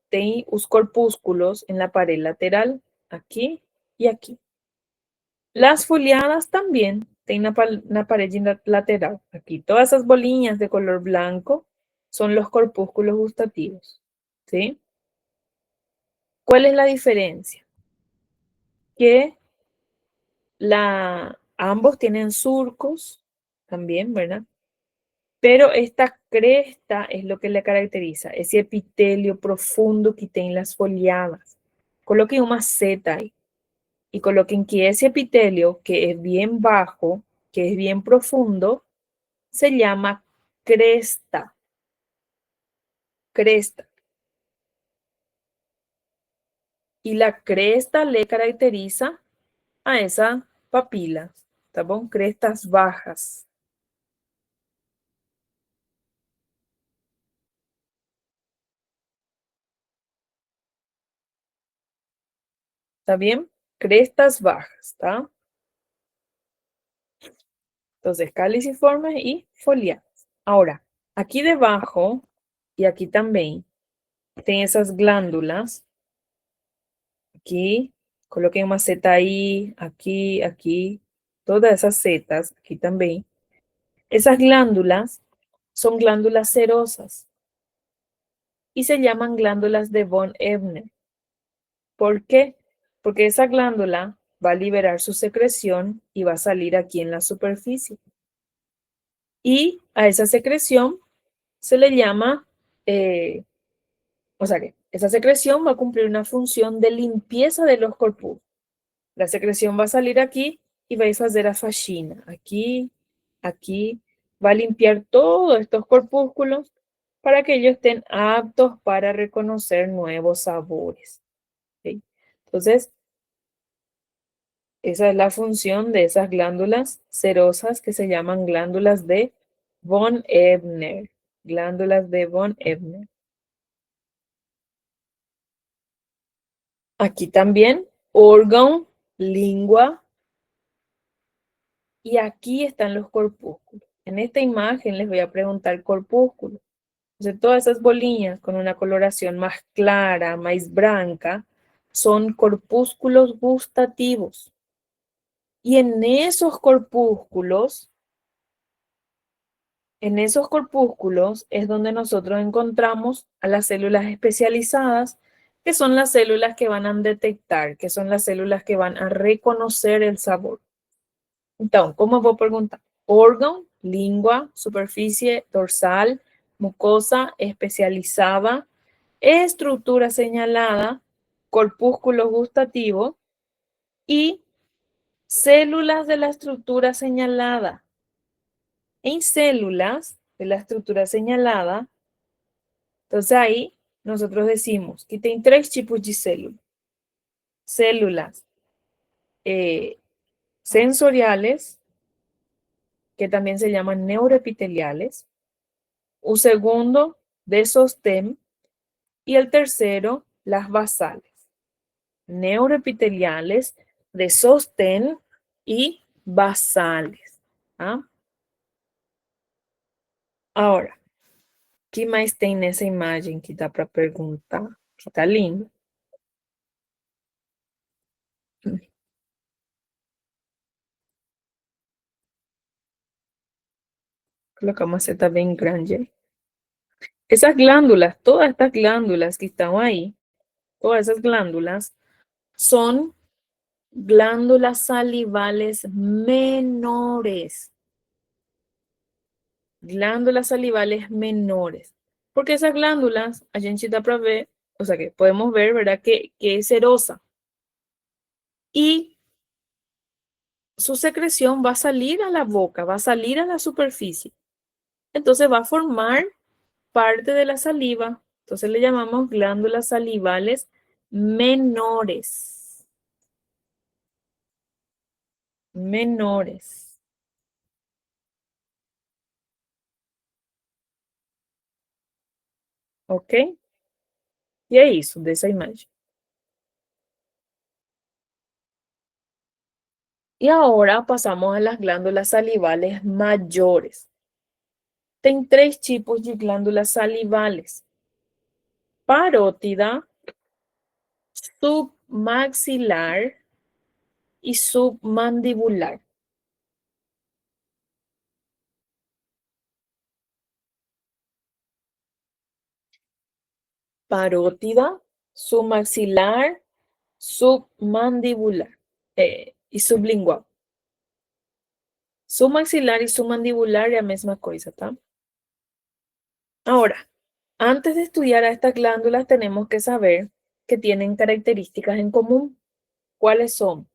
tem os corpúsculos en la pared lateral, aquí y aquí. Las foliadas también tienen una pared lateral. Aquí todas esas bolillas de color blanco son los corpúsculos gustativos. ¿Sí? ¿Cuál es la diferencia? Que ambos tienen surcos también, ¿verdad? Pero esta cresta es lo que le caracteriza, ese epitelio profundo que tienen las foliadas. Coloquen una Z ahí y coloquen que ese epitelio, que es bien bajo, que es bien profundo, se llama cresta. Cresta. Y la cresta le caracteriza a esa papila, ¿tá bom? Crestas bajas. ¿Está bien? Crestas bajas, ¿tá? Entonces, caliciformes y foliadas. Ahora, aquí debajo y aquí también, tem esas glándulas. Aquí, coloquen una Z ahí, aquí, aquí, todas esas zetas, aquí también. Esas glándulas son glándulas serosas y se llaman glándulas de von Ebner. ¿Por qué? Porque esa glándula va a liberar su secreción y va a salir aquí en la superficie. Y a esa secreción se le llama, o sea que esa secreción va a cumplir una función de limpieza de los corpúsculos. La secreción va a salir aquí y vais a hacer a faxina. Aquí, aquí, va a limpiar todos estos corpúsculos para que ellos estén aptos para reconocer nuevos sabores. ¿Sí? Entonces, esa es la función de esas glándulas serosas que se llaman glándulas de von Ebner. Glándulas de von Ebner. Aquí también, órgano, lengua. Y aquí están los corpúsculos. En esta imagen les voy a preguntar corpúsculos. Entonces, todas esas bolillas con una coloración más clara, más blanca, son corpúsculos gustativos. Y en esos corpúsculos es donde nosotros encontramos a las células especializadas que son las células que van a detectar, que son las células que van a reconocer el sabor. Então, como eu vou perguntar? Órgão, língua, superfície dorsal, mucosa especializada, estructura señalada, corpúsculo gustativo y células de la estructura señalada. En células de la estructura señalada, entonces ahí nosotros decimos que tem 3 tipos de células. Células sensoriales, que también se llaman neuroepiteliales. Un segundo, de sostén. Y el tercero, las basales. Neuroepiteliales, de sostén y basales. ¿Ah? Ahora, ¿qué mais tem nessa imagem que dá para perguntar? Que tá lindo. Colocar uma seta bem grande aí. Esas glándulas, todas estas glándulas que están ahí, todas esas glándulas son glándulas salivales menores. Glándulas salivales menores. Porque esas glándulas, a gente dá para ver, o sea que podemos ver, ¿verdad? Que es serosa. Y su secreción va a salir a la boca, va a salir a la superficie. Entonces va a formar parte de la saliva. Entonces le llamamos glándulas salivales menores. Menores. Ok? E é isso dessa imagem. Y ahora pasamos a las glándulas salivales mayores. Tem 3 tipos de glándulas salivales. Parótida, submaxilar y submandibular. Parótida, submaxilar, submandibular y sublingual. Submaxilar y submandibular es la misma cosa, ¿tá? Ahora, antes de estudiar a estas glándulas tenemos que saber que tienen características en común. ¿Cuáles son?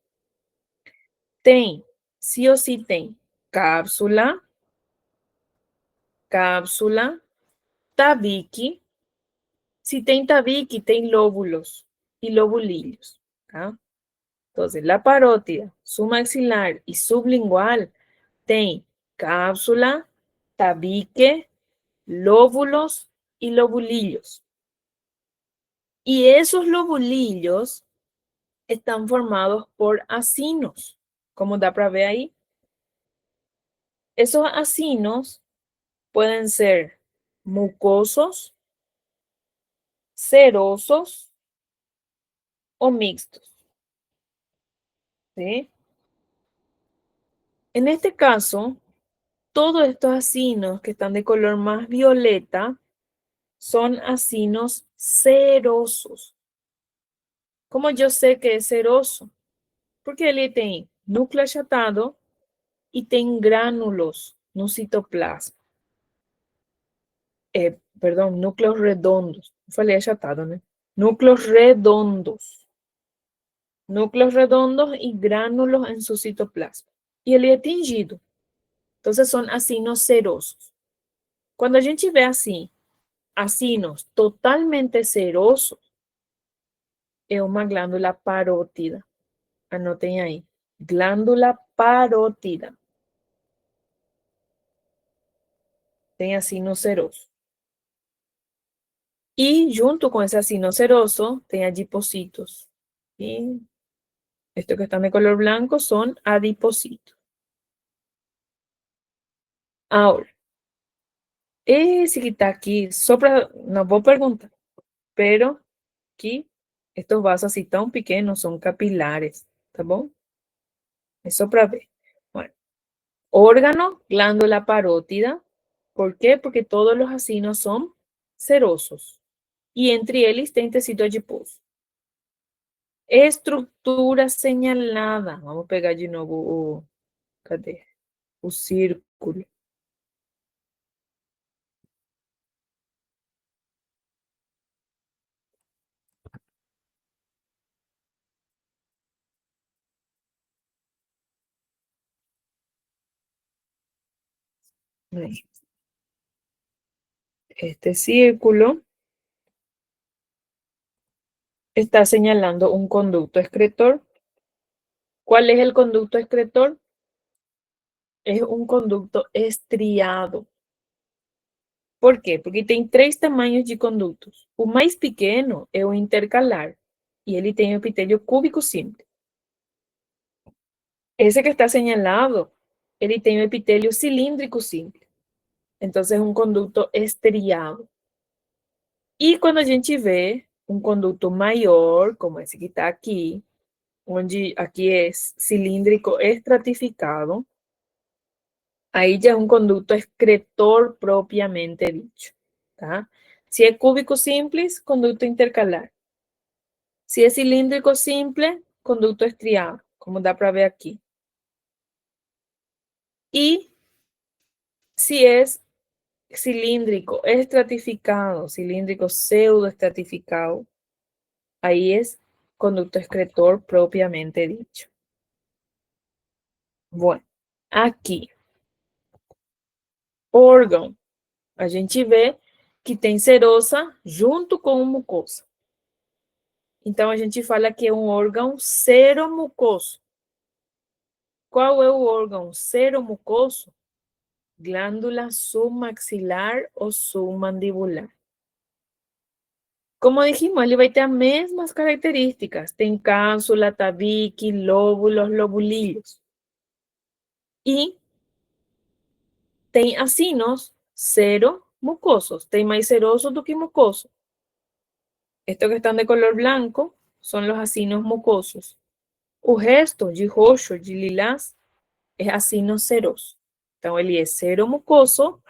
Tem, sí o sí tem, cápsula, tabique. Si tem tabique, tem lóbulos y lobulillos. ¿Ah? Entonces, la parótida, submaxilar y sublingual tem cápsula, tabique, lóbulos y lobulillos. Y esos lobulillos están formados por acinos, como da para ver ahí. Esos acinos pueden ser mucosos, serosos o mixtos. ¿Sí? En este caso, todos estos acinos que están de color más violeta son acinos serosos. ¿Cómo yo sé que es seroso? Porque ele tem núcleo achatado y tem gránulos no citoplasma. Perdón, núcleos redondos. Falei achatado, né? Núcleos redondos. Núcleos redondos y gránulos en su citoplasma. Y ele é tingido. Entonces son acinos serosos. Cuando a gente ve assim, acinos totalmente serosos, é uma glándula parótida. Anotem aí. Glândula parótida. Tem acino seroso. Y junto con ese acino seroso, tem adipocitos. Y estos que están de color blanco son adipocitos. Ahora, esse que está aqui, só para, não vou perguntar, pero aqui, estos vasos así tão pequenos son capilares, tá bom? É só para ver. Bueno, órgano, glándula parótida. ¿Por qué? Porque todos los acinos son serosos. E entre eles tem tecido adiposo. Estrutura señalada. Vamos pegar de novo o... Cadê? O círculo. Aí. Este círculo está señalando un conducto excretor. ¿Cuál es el conducto excretor? Es un conducto estriado. Por quê? Porque tem 3 tamanhos de condutos. O mais pequeno é o intercalar, e ele tem o epitélio cúbico simples. Esse que está señalado, ele tem o epitélio cilíndrico simples. Então, é um conduto estriado. E quando a gente vê um conduto maior, como esse que está aqui, onde aqui é cilíndrico estratificado, aí já é um conduto excretor propriamente dicho, tá? Se é cúbico simples, conduto intercalar. Se é cilíndrico simple, conduto estriado, como dá para ver aqui. E se é cilíndrico estratificado, cilíndrico pseudoestratificado, aí é conduto excretor propriamente dicho. Bueno, aqui, órgão, a gente vê que tem serosa junto com mucosa. Então, a gente fala que é um órgão seromucoso. Qual é o órgão seromucoso? Glândula submaxilar ou submandibular. Como dijimos, ele vai ter as mesmas características. Tem cápsula, tabique, lóbulos, lobulillos. E tem acinos seromucosos. Tem mais seroso do que mucoso. Estos que están de color blanco son los acinos mucosos. O resto, de roxo, de lilás, é acino seroso. Então, ele é seromucoso,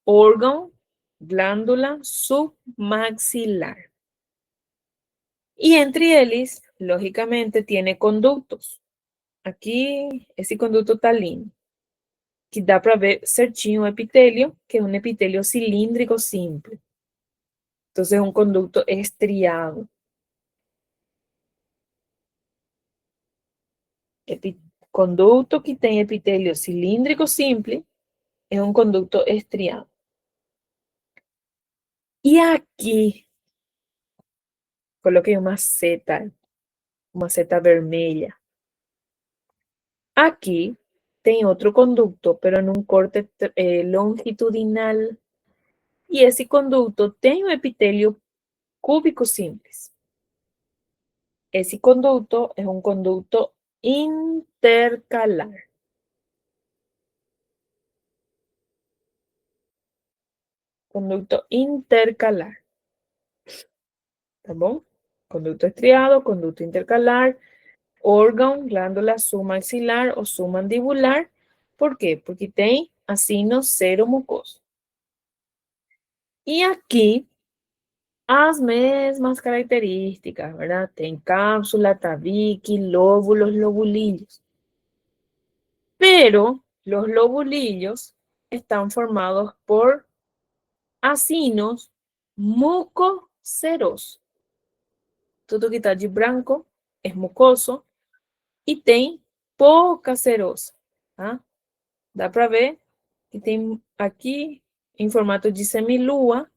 órgão, glândula submaxilar. E entre eles, lógicamente, tiene conductos. Aqui, esse conduto tá lindo. Que dá para ver certinho o epitélio, que é um epitélio cilíndrico simples. Então, é um conduto estriado. Conduto que tem epitélio cilíndrico simples é um conduto estriado. E aqui, coloquei uma seta vermelha. Aqui tem outro conduto, pero num corte longitudinal. E esse conduto tem um epitélio cúbico simples. Esse conduto é um conduto intercalar. Conduto intercalar. Tá bom? Conduto estriado, conduto intercalar, órgão, glândula submaxilar ou submandibular. Por quê? Porque tem acino seromucoso. E aqui, as mesmas características, ¿verdad? Tem cápsula, tabique, lóbulos, lobulillos. Pero los lobulillos están formados por acinos mucocerosos. Tudo que está de branco é mucoso e tem pouca serosa, tá? Dá para ver que tem aqui em formato de semilua,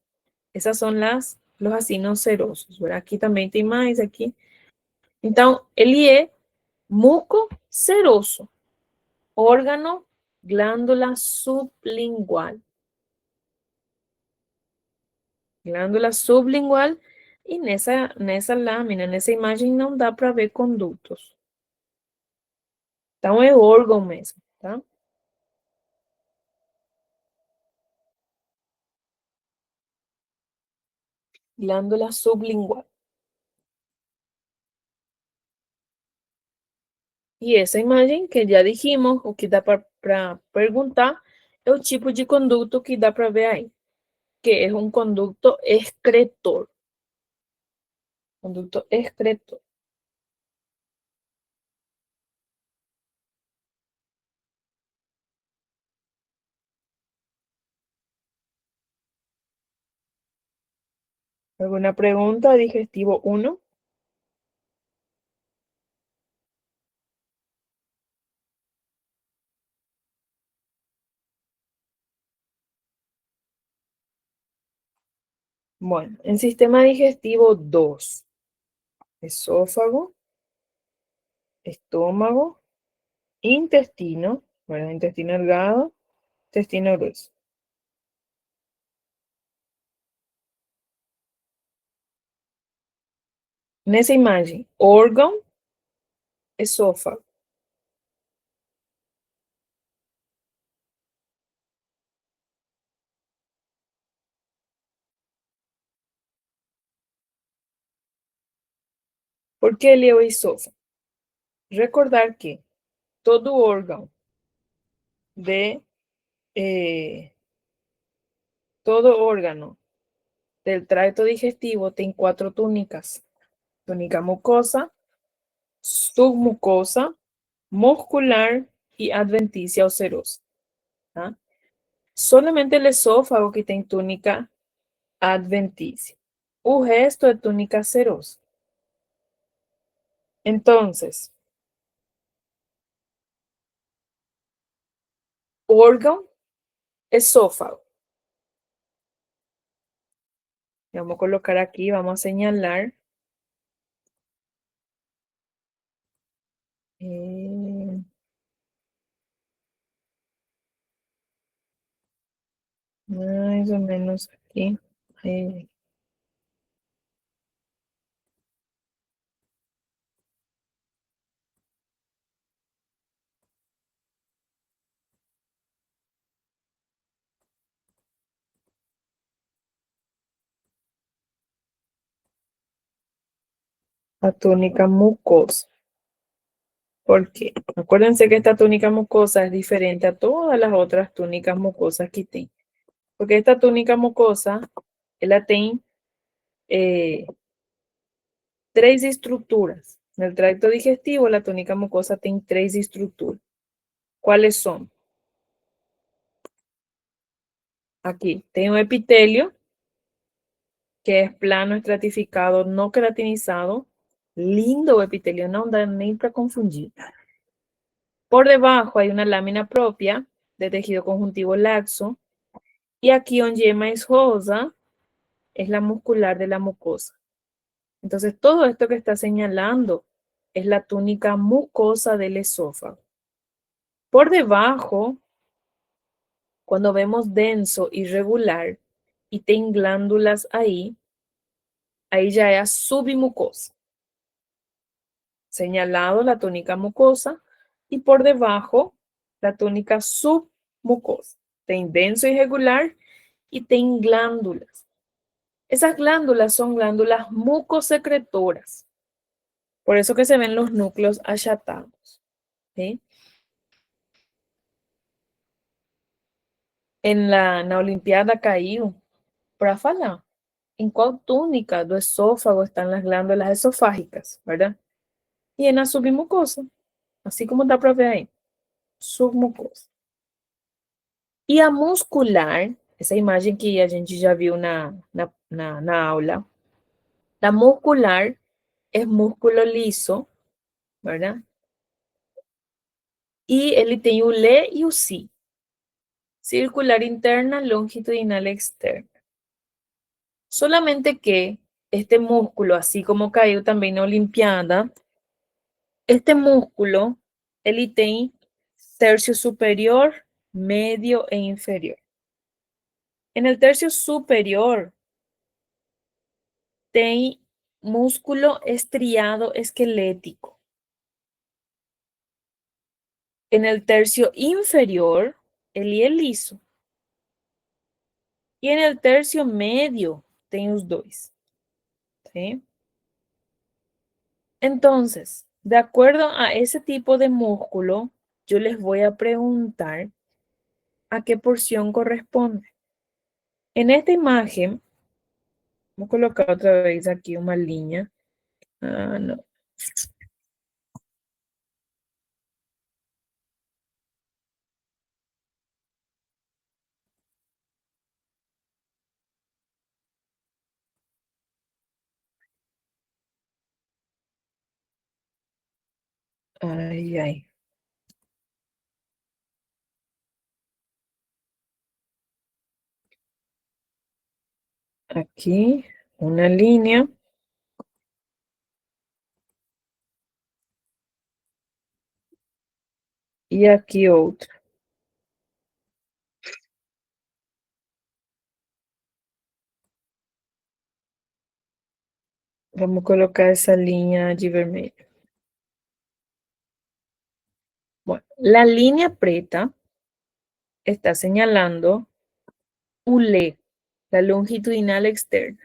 essas são os acinos serosos. Aqui também tem mais aqui. Então, ele é mucoceroso. Órgano, glândula sublingual. Glândula sublingual. E nessa lâmina, nessa imagem, não dá para ver condutos. Então, é órgão mesmo, tá? Glândula sublingual. E essa imagem, que já dijimos, o que dá para perguntar, é o tipo de conduto que dá para ver aí, que é um conduto excretor. Conducto excretor. ¿Alguna pregunta? Digestivo 1. Bueno, en sistema digestivo 2. Esófago, estómago, intestino, bueno, intestino delgado, intestino grueso. En esa imagen, órgano, esófago. ¿Por qué leo esófago? Recordar que todo órgano todo órgano del tracto digestivo tiene 4 túnicas. Túnica mucosa, submucosa, muscular y adventicia o serosa. ¿Ah? Solamente el esófago que tiene túnica adventicia. O resto es túnica serosa. Entonces, órgano, esófago. Vamos a colocar aquí, vamos a señalar. Más o menos aquí. La túnica mucosa. ¿Por qué? Acuérdense que esta túnica mucosa es diferente a todas las otras túnicas mucosas que tiene. Porque esta túnica mucosa, ela tiene 3 estructuras. En el tracto digestivo, la túnica mucosa tiene 3 estructuras. ¿Cuáles son? Aquí, tem o epitelio, que es plano, estratificado, no queratinizado. Lindo epitelio, não dá nem para confundir. Por debajo hay una lámina propia de tejido conjuntivo laxo. Y aquí donde es más rosa es la muscular de la mucosa. Entonces todo esto que está señalando es la túnica mucosa del esófago. Por debajo, cuando vemos denso, irregular y tiene glándulas ahí ya es submucosa. Señalado la túnica mucosa y por debajo la túnica submucosa. Tiene denso irregular y tiene glándulas. Esas glándulas son glándulas mucosecretoras. Por eso que se ven los núcleos achatados. ¿Sí? Na Olimpiada caiu para falar em qual túnica do esófago estão as glândulas esofágicas, verdade? E é na submucosa, assim como dá para ver aí, submucosa. E a muscular, essa imagem que a gente já viu na aula, a muscular é músculo liso, verdade? E ele tem o L e o C. Circular interna, longitudinal externa. Solamente que este músculo, así como cayó también en Olimpiada, este músculo, ele tem tercio superior, medio e inferior. En el tercio superior, tem músculo estriado esquelético. En el tercio inferior, ele é liso. E en el tercio medio, tem os dois. ¿Sí? Entonces, de acuerdo a ese tipo de músculo, yo les voy a preguntar a qué porción corresponde. En esta imagen, vamos a colocar otra vez aquí una línea. Ah, no. Ay, ay. Aquí una línea. Y aquí otra. Vamos a colocar esa línea allí vermelha. Bueno, la línea preta está señalando ULE, la longitudinal externa.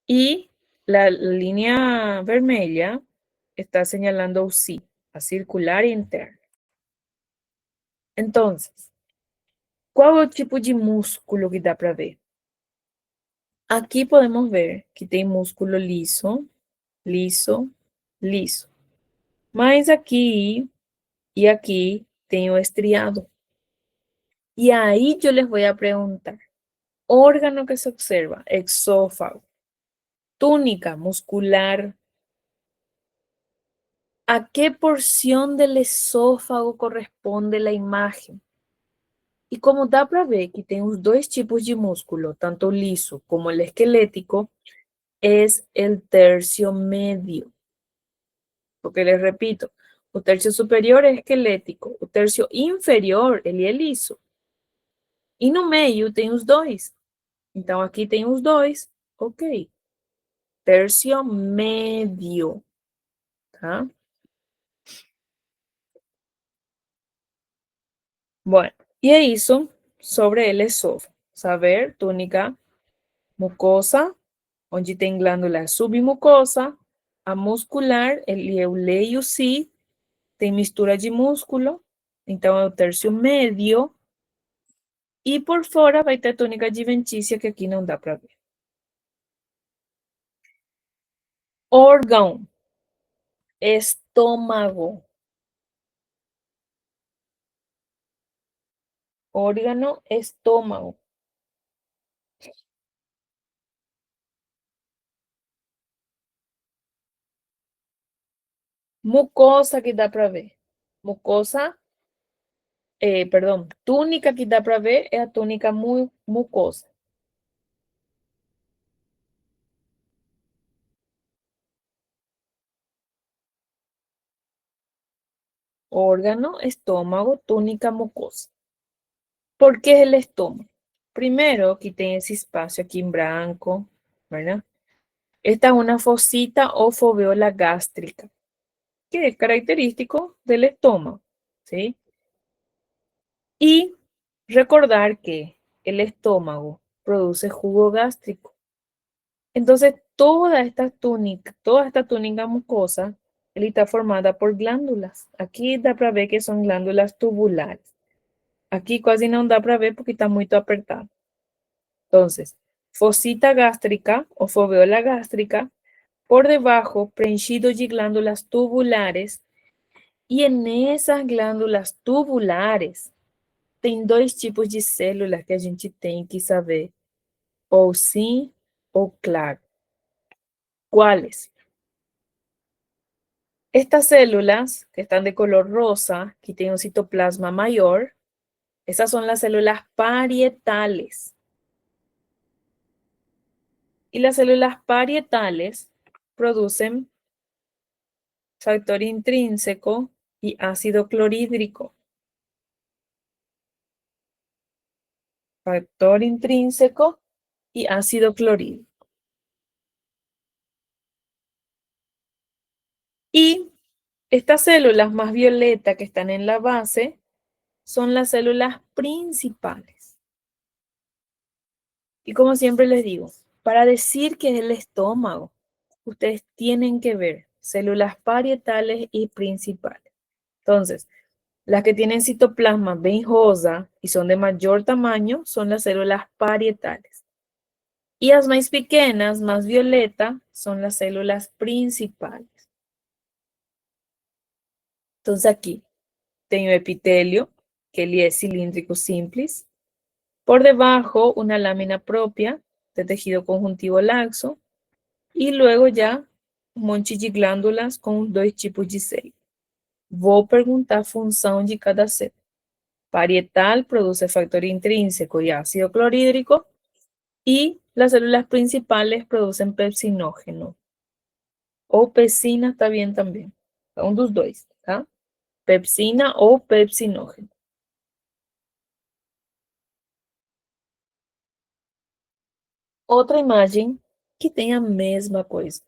Y la línea vermelha está señalando UCI, a circular interna. Entonces, qual é o tipo de músculo que dá para ver? Aqui podemos ver que tem músculo liso, liso, liso. Mas aqui e aqui tem o estriado. E aí eu les voy a preguntar, órgano que se observa, exófago, túnica muscular, ¿a qué porción del esófago corresponde la imagen? E como dá para ver que tem os dois tipos de músculo, tanto o liso como el esquelético, es el tercio medio. Porque les repito, o tercio superior é esquelético, o tercio inferior ele é liso. E no meio tem os dois. Então aqui tem os dois, ok. Tercio medio, tá? Bueno, e é isso sobre el esófago. Saber, túnica mucosa, onde tem glândula submucosa, a muscular, ele é o leio C, tem mistura de músculo, então é o terço médio, e por fora vai ter túnica adventícia, que aqui não dá para ver. Órgão, estômago. Órgano, estômago. Mucosa que dá para ver. Mucosa, perdão, túnica que dá para ver é a túnica mucosa. Órgano, estómago, túnica mucosa. ¿Por qué el estómago? Primero, aquí tem esse espaço aqui em branco, ¿verdad? Esta es una fosita o foveola gástrica, que es característico del estómago, ¿sí? Y recordar que el estómago produce jugo gástrico. Entonces, toda esta túnica mucosa, ela está formada por glándulas. Aquí dá para ver que son glándulas tubulares. Aquí casi não dá para ver porque está muito apertado. Entonces, fosita gástrica o foveola gástrica, por debajo preenchido de glándulas tubulares, e nessas glândulas tubulares tem dois tipos de células que a gente tem que saber, ou sim ou claro. ¿Cuáles? Estas células que están de color rosa, que tienen un citoplasma mayor, esas son las células parietales. Y las células parietales producen factor intrínseco y ácido clorhídrico. Factor intrínseco y ácido clorhídrico. Y estas células más violetas que están en la base son las células principales. Y como siempre les digo, para decir que es el estómago, ustedes tienen que ver células parietales y principales. Entonces, las que tienen citoplasma venjosa y son de mayor tamaño son las células parietales. Y las más pequeñas, más violeta, son las células principales. Entonces aquí tengo epitelio, que es cilíndrico simples. Por debajo, una lámina propia de tejido conjuntivo laxo. E luego já um monte de glândulas com os dois tipos de célula. Vou perguntar a função de cada célula. Parietal produce factor intrínseco y ácido clorhídrico y las células principales producen pepsinógeno. Ou pepsina está bien también. Um dos dois, tá? Pepsina ou pepsinógeno. Outra imagem que tem a mesma coisa.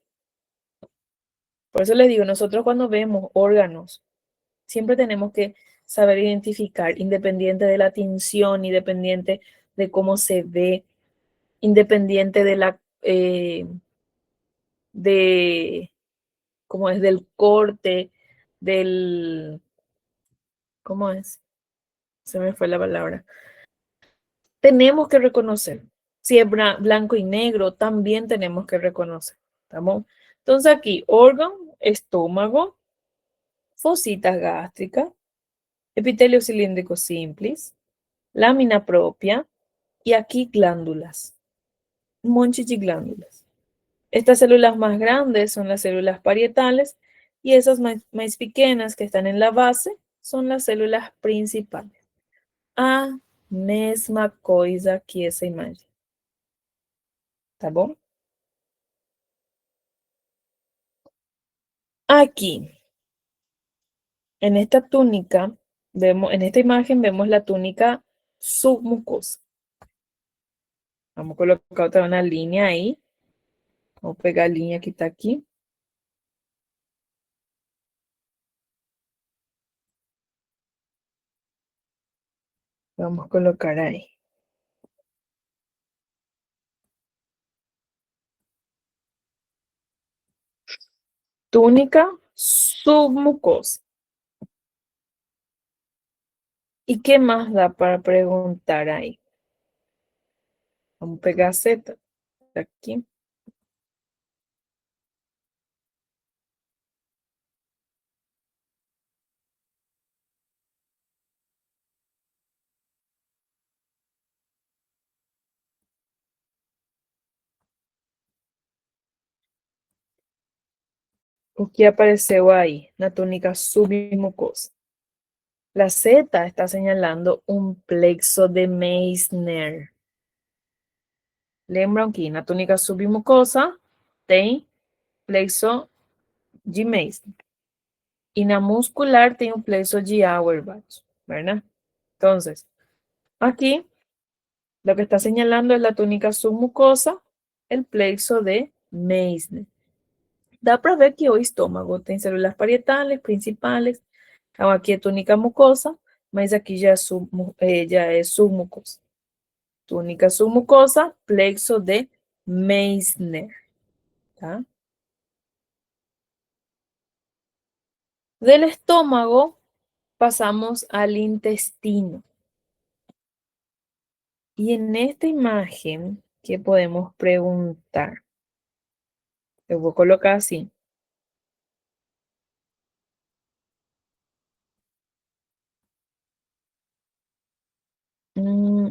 Por eso les digo, nosotros cuando vemos órganos, siempre tenemos que saber identificar, independiente de la tinción, independiente de cómo se ve, independiente de la, cómo es, del corte, del, ¿cómo es? Se me fue la palabra. Tenemos que reconocer. Si es blanco y negro, también tenemos que reconocer. ¿Estamos? Entonces aquí, órgano, estómago, fositas gástricas, epitelio cilíndrico simples, lámina propia, y aquí glándulas, un montón de glándulas. Estas células más grandes son las células parietales y esas más pequeñas que están en la base son las células principales. A mesma coisa que essa imagem. Tá bom? Aquí, en esta túnica, en esta imagen vemos la túnica submucosa. Vamos a colocar otra una línea ahí. Vamos a pegar a línea que está aquí. Vamos a colocar ahí. Túnica submucosa. ¿Y qué más da para preguntar ahí? Vamos a pegar Z aquí. O que apareceu aí na túnica submucosa? La Z está señalando un plexo de Meissner. Lembram que na túnica submucosa tem plexo de Meissner. Y na muscular tem un plexo de Auerbach, ¿verdad? Entonces, aquí lo que está señalando es la túnica submucosa, el plexo de Meissner. Dá para ver que o estômago tem células parietales, principales. Então, aqui é túnica mucosa, mas aqui já é submucosa. Túnica submucosa, plexo de Meissner. Tá? Del estómago, pasamos al intestino. Y en esta imagen, ¿qué podemos preguntar? Lo voy a colocar así.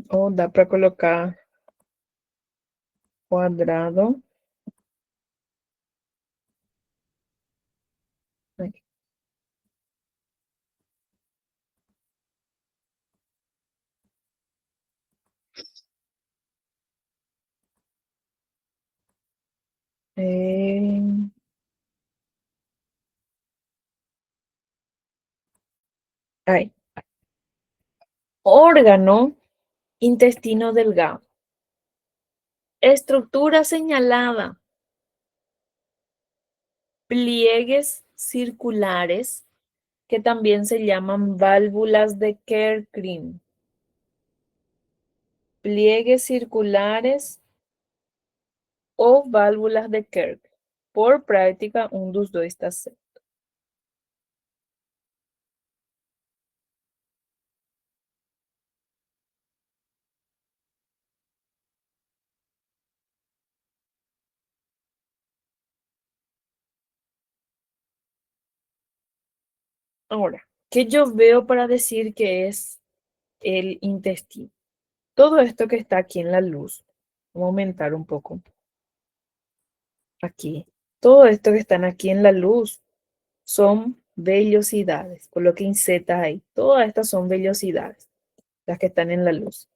O dá para colocar cuadrado. Aqui. Ahí. Órgano, intestino delgado. Estructura señalada. Pliegues circulares, que también se llaman válvulas de Kerckrin. Pliegues circulares o válvulas de Kerck. Por práctica, um dos dois está certo. Ahora, ¿qué yo veo para decir que es el intestino? Todo esto que está aquí en la luz, vamos a aumentar un poco. Aquí. Todo esto que están aquí en la luz son vellosidades. Coloquen Z ahí. Todas estas son vellosidades, las que están en la luz.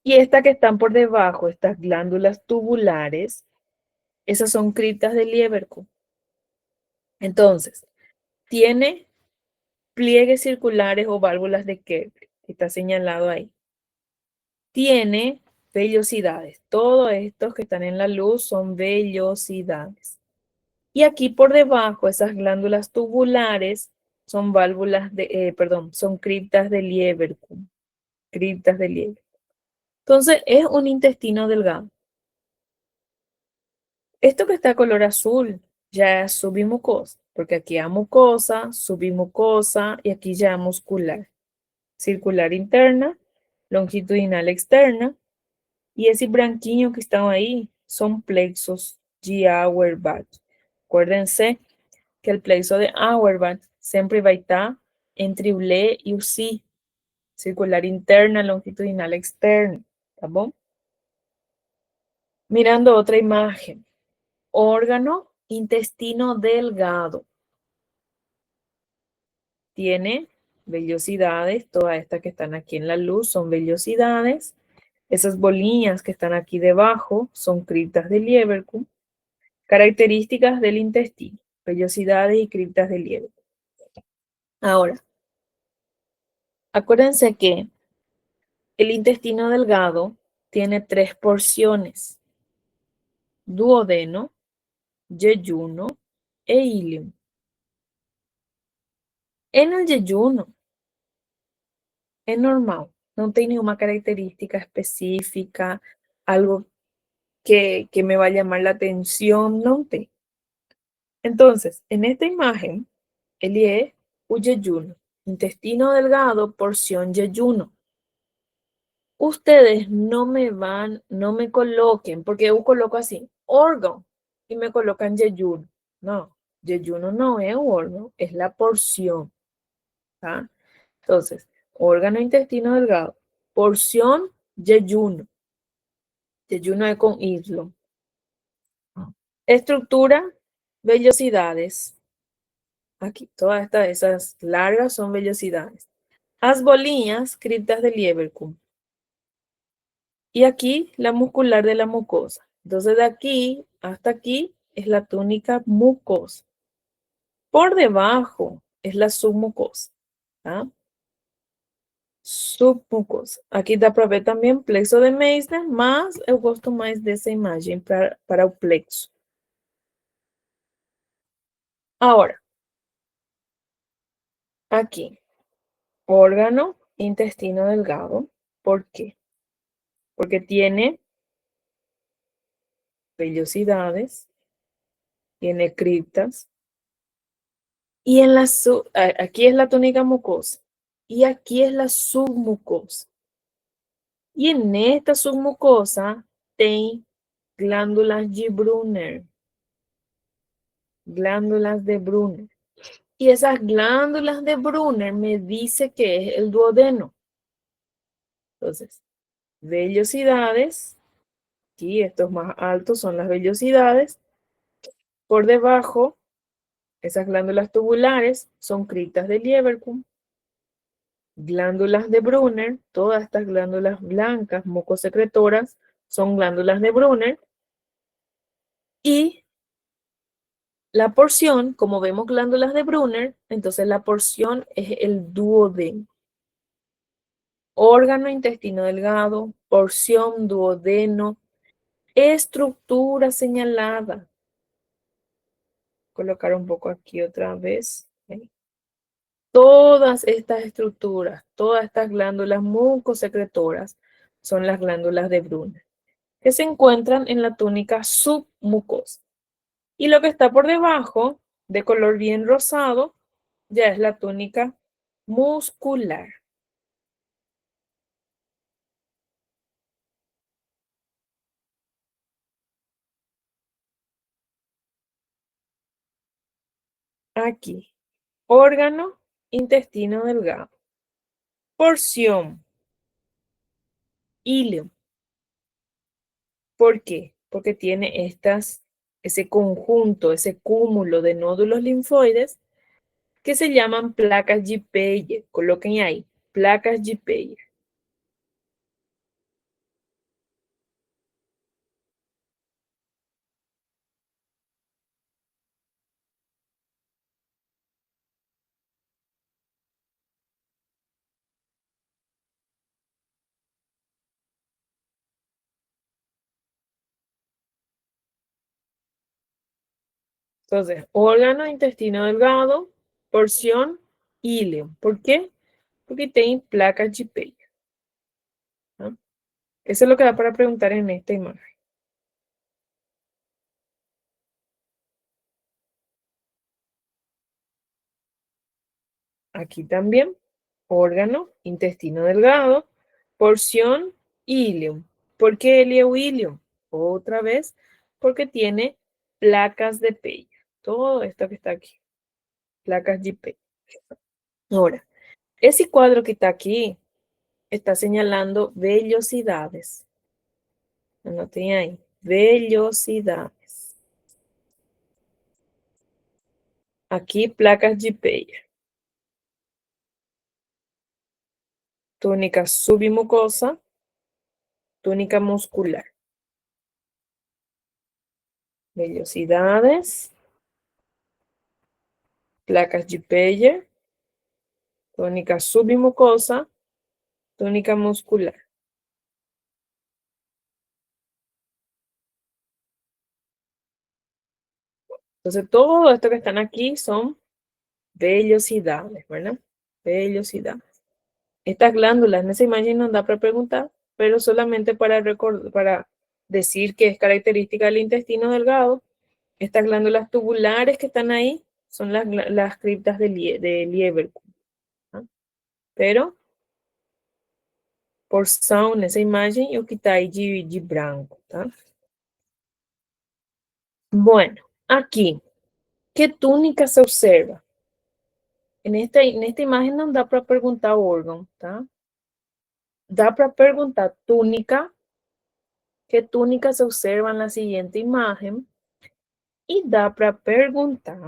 Y estas que están por debajo, estas glándulas tubulares, esas son criptas de Lieberkühn. Entonces, tiene pliegues circulares o válvulas de Kepler, que está señalado ahí. Tiene vellosidades. Todos estos que están en la luz son vellosidades. Y aquí por debajo, esas glándulas tubulares son válvulas de, son criptas de Lieberkühn. Criptas de Lieberkühn. Entonces, es un intestino delgado. Esto que está color azul ya es submucosa, porque aquí hay mucosa, submucosa y aquí ya muscular. Circular interna, longitudinal externa y ese branquiño que están ahí son plexos de Auerbach. Acuérdense que el plexo de Auerbach siempre va a estar entre ULE y UCI, circular interna, longitudinal externa, ¿tá bom? Mirando otra imagen, órgano intestino delgado. Tiene vellosidades, todas estas que están aquí en la luz son vellosidades. Esas bolillas que están aquí debajo son criptas de Lieberkühn. Características del intestino, vellosidades y criptas de Lieberkühn. Ahora, acuérdense que el intestino delgado tiene 3 porciones: duodeno, yeyuno e ilium. En el yeyuno es normal, no tiene ninguna característica específica, algo que me va a llamar la atención, no te. Entonces, en esta imagen, el es un yeyuno, intestino delgado, porción yeyuno. Ustedes no me coloquen, porque yo coloco así, órgano, y me colocan yeyuno. No, yeyuno no es un órgano, es la porción. ¿Tá? Entonces, órgano intestino delgado, porción yeyuno. Yeyuno es con islo. Estructura, vellosidades. Aquí, todas esas largas son vellosidades. As bolillas, criptas de Lieberkühn. Y aquí la muscular de la mucosa. Entonces de aquí hasta aquí es la túnica mucosa. Por debajo es la submucosa. ¿Tá? Submucosa. Aqui dá para ver também plexo de Meissner, mas eu gosto mais dessa imagem para o plexo. Ahora, aquí, órgano intestino delgado. ¿Por qué? Porque tiene vellosidades, tiene criptas, y en aquí es la túnica mucosa, y aquí es la submucosa. Y en esta submucosa tem glándulas de Brunner. Glándulas de Brunner. Y esas glándulas de Brunner me dice que es el duodeno. Entonces, vellosidades, aquí estos más altos son las vellosidades. Por debajo, esas glándulas tubulares son criptas de Lieberkühn. Glándulas de Brunner, todas estas glándulas blancas, mucosecretoras, son glándulas de Brunner. Y la porción, como vemos glándulas de Brunner, entonces la porción es el duodeno. Órgano intestino delgado, porción duodeno, estructura señalada. Colocar un poco aquí otra vez. ¿Okay? Todas estas estructuras, todas estas glándulas mucosecretoras son las glándulas de Brunner, que se encuentran en la túnica submucosa. Y lo que está por debajo, de color bien rosado, ya es la túnica muscular. Aquí, órgano intestino delgado. Porción, ileum. ¿Por qué? Porque tiene ese conjunto, ese cúmulo de nódulos linfoides que se llaman placas G-Payer. Coloquen ahí, placas G-Payer. Entonces, órgano, intestino delgado, porción, ileum. ¿Por qué? Porque tiene placas G-Payer. ¿No? Eso es lo que da para preguntar en esta imagen. Aquí también, órgano, intestino delgado, porción, ileum. ¿Por qué ileum? Otra vez, porque tiene placas de Payer. Todo esto que está aquí, placas G-Payer. Ahora, ese cuadro que está aquí está señalando vellosidades. Anoten ahí, vellosidades. Aquí placas G-Payer. Túnica submucosa, túnica muscular. Vellosidades, placas G-Payer, túnica submucosa, túnica muscular. Entonces, todo esto que están aquí son vellosidades, ¿verdad? Vellosidades. Estas glándulas en esa imagen nos da para preguntar, pero solamente para decir que es característica del intestino delgado. Estas glándulas tubulares que están ahí son las criptas de Lieberkühn. ¿No? Pero, por sound, nessa imagem, eu quitei de branco, tá? Bueno, aquí, ¿qué túnica se observa? En esta imagen não dá para perguntar órgão, tá? Dá para perguntar túnica. ¿Qué túnica se observa en la siguiente imagen? Y da para perguntar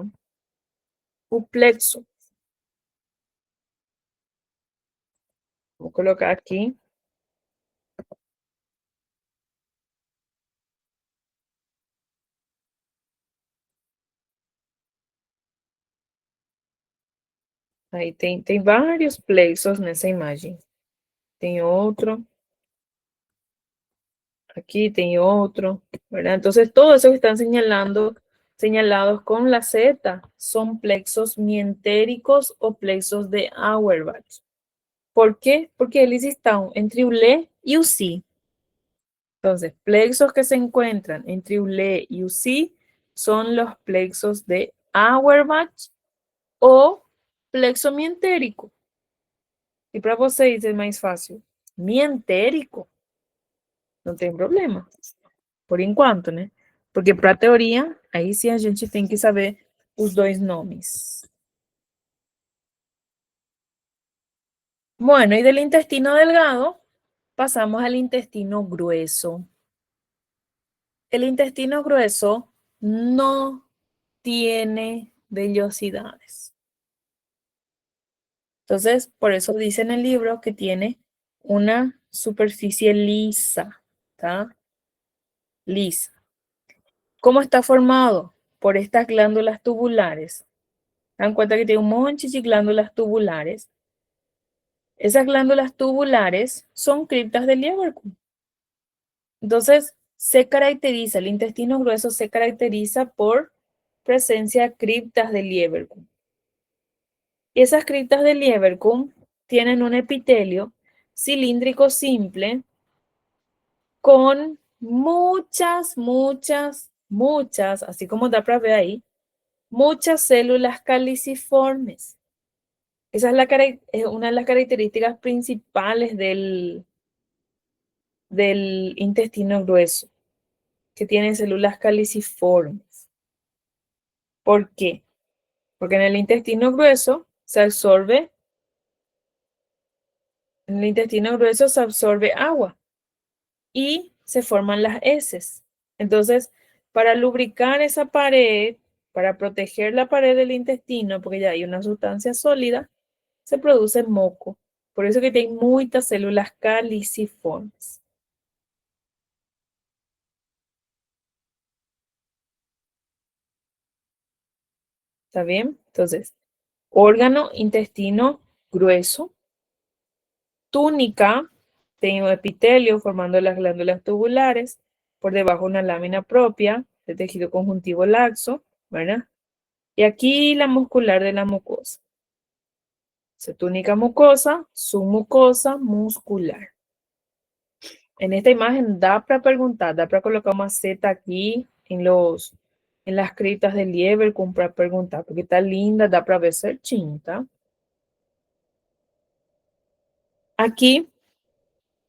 o plexo. Vou colocar aqui. Aí tem vários plexos nessa imagem. Tem outro. Aquí tem otro, ¿verdad? Entonces, todo eso que están señalados con la Z son plexos mientéricos o plexos de Auerbach. ¿Por qué? Porque eles están entre o LE y o SI. Entonces, plexos que se encuentran entre o LE y o SI son los plexos de Auerbach o plexo mientérico. Y para vocês é mais fácil. Mientérico. Não tem problema. Por enquanto, né? Porque para a teoria, aí sim a gente tem que saber os dois nomes. Bueno, y del intestino delgado pasamos al intestino grueso. El intestino grueso no tiene vellosidades. Entonces, por eso dice en el libro que tiene una superficie lisa, ¿tá? Lisa. ¿Cómo está formado? Por estas glándulas tubulares. Dan cuenta que tiene un montón de glándulas tubulares. Esas glándulas tubulares son criptas de Lieberkühn. Entonces, el intestino grueso se caracteriza por presencia de criptas de Lieberkühn. Esas criptas de Lieberkühn tienen un epitelio cilíndrico simple con muchas, así como da para ver ahí, muchas células caliciformes. Esa es una de las características principales del intestino grueso, que tiene células caliciformes. ¿Por qué? Porque en el intestino grueso se absorbe, en el intestino grueso se absorbe agua y se forman las heces. Entonces, para lubricar esa pared, para proteger la pared del intestino, porque ya hay una sustancia sólida, se produce moco. Por eso que tiene muchas células caliciformes. ¿Está bien? Entonces, órgano, intestino grueso, túnica, tiene epitelio formando las glándulas tubulares, por debajo una lámina propia de tejido conjuntivo laxo, ¿verdad? Y aquí la muscular de la mucosa. Túnica mucosa, submucosa muscular. En esta imagen da para preguntar, da para colocar una Z aquí en las criptas de Lieberkühn para preguntar, porque está linda, da para ver certinho. Aquí,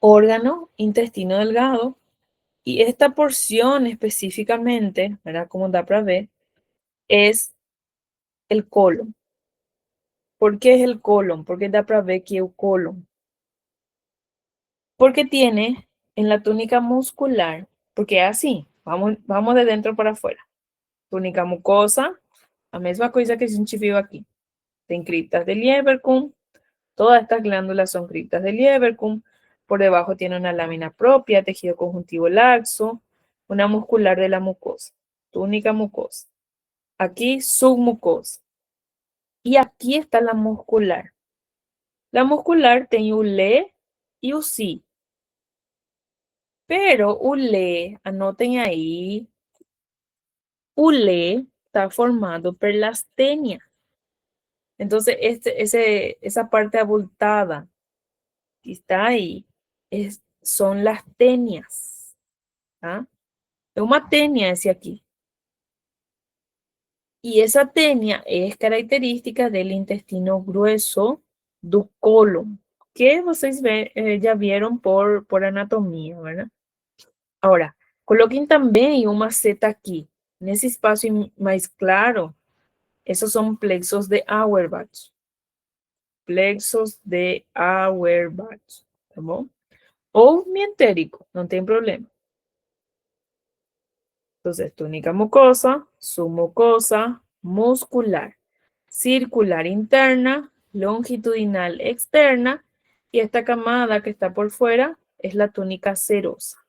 órgano, intestino delgado, y esta porción específicamente, ¿verdad? Como da para ver, es el colon. ¿Por qué es el colon? Porque da para ver que es el colon. Porque tiene en la túnica muscular, porque es así, vamos de dentro para afuera. Túnica mucosa, la misma cosa que a gente viu aqui. Tem criptas de Lieberkühn, todas estas glándulas son criptas de Lieberkühn, por debajo tiene una lámina propia, tejido conjuntivo laxo, una muscular de la mucosa, túnica mucosa. Aquí submucosa. Y aquí está la muscular. La muscular tiene ULE y UCI. Pero ULE, anoten ahí, ULE está formado por las tenias. Entonces, esa parte abultada que está ahí son las tenias. ¿Ah? Es una tenia ese aquí. Y esa tenia es característica del intestino grueso do colon, que vocês ya vieron por anatomía, ¿verdad? Ahora, coloquen también una Z aquí, en ese espacio más claro. Esos son plexos de Auerbach. Plexos de Auerbach, tá bom? Ou mientérico, no tem problema. Entonces, túnica mucosa, submucosa, muscular, circular interna, longitudinal externa, y esta camada que está por fuera es la túnica serosa.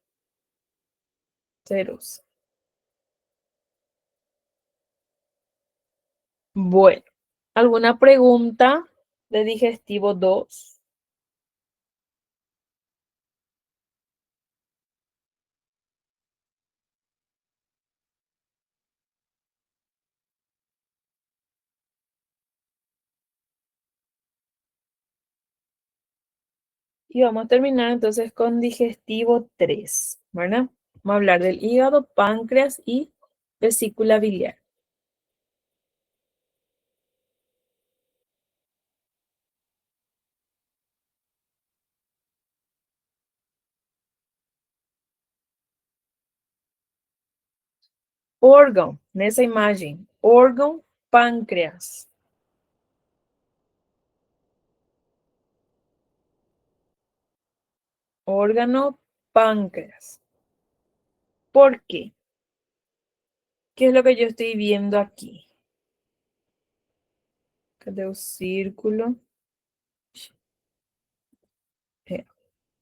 Serosa. Bueno, ¿alguna pregunta de digestivo 2? Y vamos a terminar entonces con digestivo 3, ¿verdad? Vamos a hablar del hígado, páncreas y vesícula biliar. Órgão, nessa imagem, órgão, pâncreas. Órgano, páncreas. ¿Por qué? ¿Qué es lo que yo estoy viendo aquí? ¿Cadê o círculo?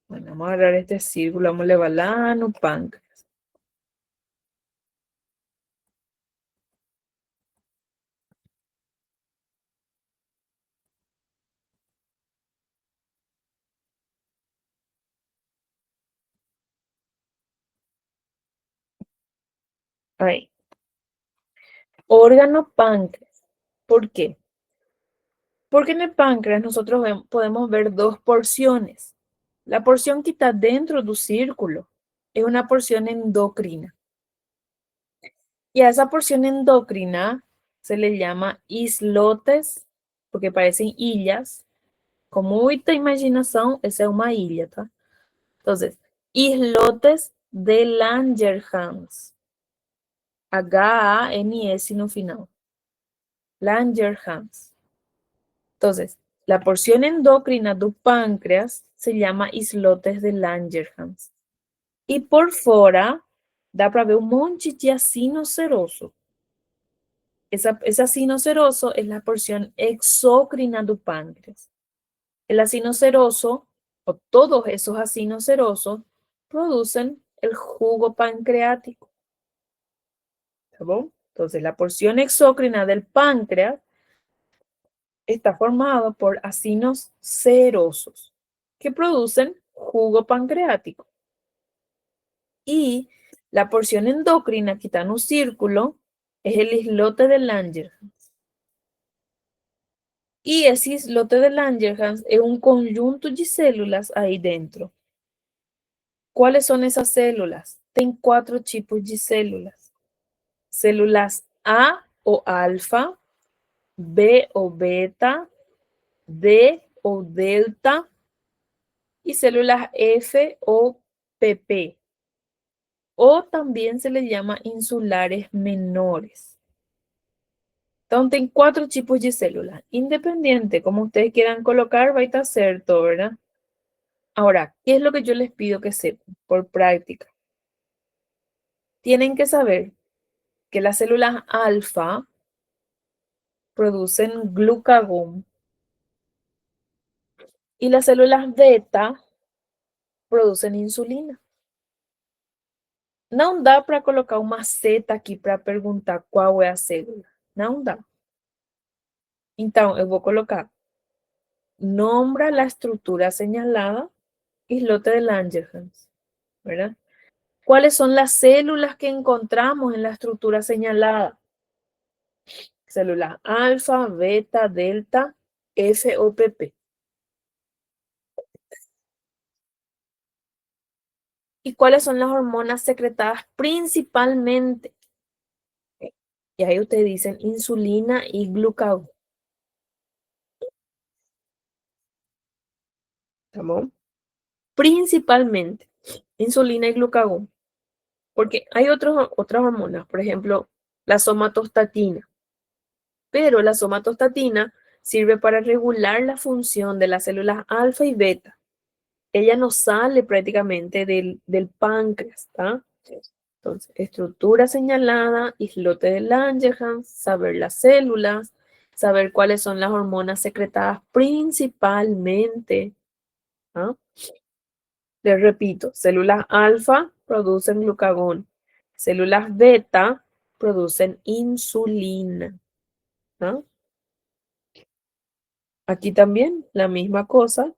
Bueno, vamos a agarrar este círculo, vamos a levar lá no páncreas. Ahí. Órgano, páncreas. ¿Por qué? Porque en el páncreas nosotros podemos ver dos porciones. La porción que está dentro del círculo es una porción endocrina. Y a esa porción endocrina se le llama islotes, porque parecen ilhas. Con mucha imaginación, esa es una ilha, ¿tá? Entonces, islotes de Langerhans. H-A-N-S no final. Langerhans. Entonces, la porción endocrina do páncreas se llama islotes de Langerhans. E por fora, dá para ver um monte de acino seroso. Ese acino seroso es la porción exócrina do páncreas. El acino seroso, o todos esos acinos serosos, producen el jugo pancreático. ¿Está bom? Entonces, la porción exócrina del páncreas está formado por acinos serosos que producen jugo pancreático. Y la porción endocrina que está en un círculo es el islote de Langerhans. Y ese islote de Langerhans es un conjunto de células ahí dentro. ¿Cuáles son esas células? Tem 4 tipos de células. Células A o alfa, B o beta, D o delta y células F o PP. O también se les llama insulares menores. Entonces, tem 4 tipos de células. Independiente, como ustedes quieran colocar, va a estar cierto, ¿verdad? Ahora, ¿qué es lo que yo les pido que sepan por práctica? Tienen que saber que las células alfa producen glucagón y las células beta producen insulina. Não dá para colocar uma seta aqui para perguntar qual é a célula. Não dá. Então, eu vou colocar. Nombra la estructura señalada, islote de Langerhans, ¿verdad? ¿Cuáles son las células que encontramos en la estructura señalada? Células alfa, beta, delta, F o PP. ¿Y cuáles son las hormonas secretadas principalmente? Y ahí ustedes dicen insulina y glucagón. ¿Estamos? Principalmente insulina y glucagón. Porque hay otras hormonas, por ejemplo, la somatostatina. Pero la somatostatina sirve para regular la función de las células alfa y beta. Ella no sale prácticamente del páncreas, ¿está? Entonces, estructura señalada, islote de Langerhans, saber las células, saber cuáles son las hormonas secretadas principalmente. ¿Ah? Les repito, células alfa producen glucagón, células beta producen insulina. ¿Ah? Aquí también la misma cosa.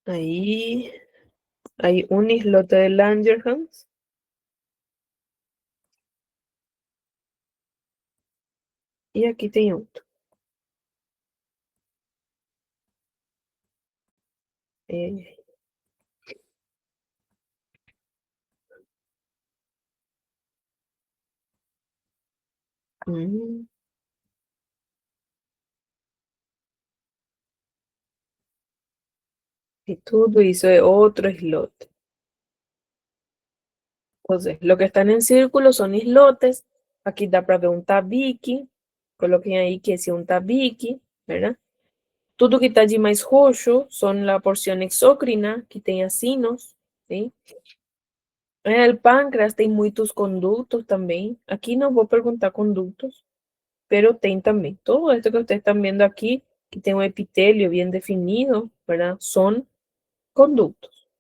Ahí hay un islote de Langerhans. Y aquí tem outro. Hum. Y tudo isso é outro islote. Entonces, lo que están en círculo son islotes. Aquí dá para ver un tabique. Coloquem aí que esse é um tabique, ¿verdad? Tudo que está de mais roxo son la porción exócrina, que tem acinos, ¿sí? En el páncreas tem muitos conductos também. Aquí no vou perguntar conductos, pero tem também. Todo esto que ustedes están viendo aquí, que tem un epitelio bien definido, ¿verdad? Son conductos.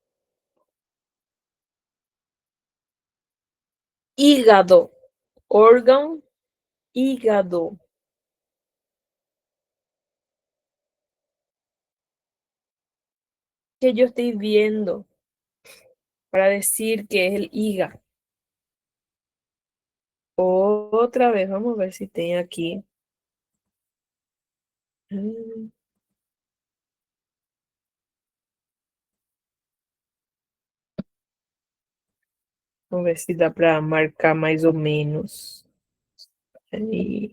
Hígado, órgão, hígado. Que yo estoy viendo para decir que es el hígado? Otra vez, vamos a ver si tem aquí. Vamos ver se dá para marcar mais ou menos. Aí.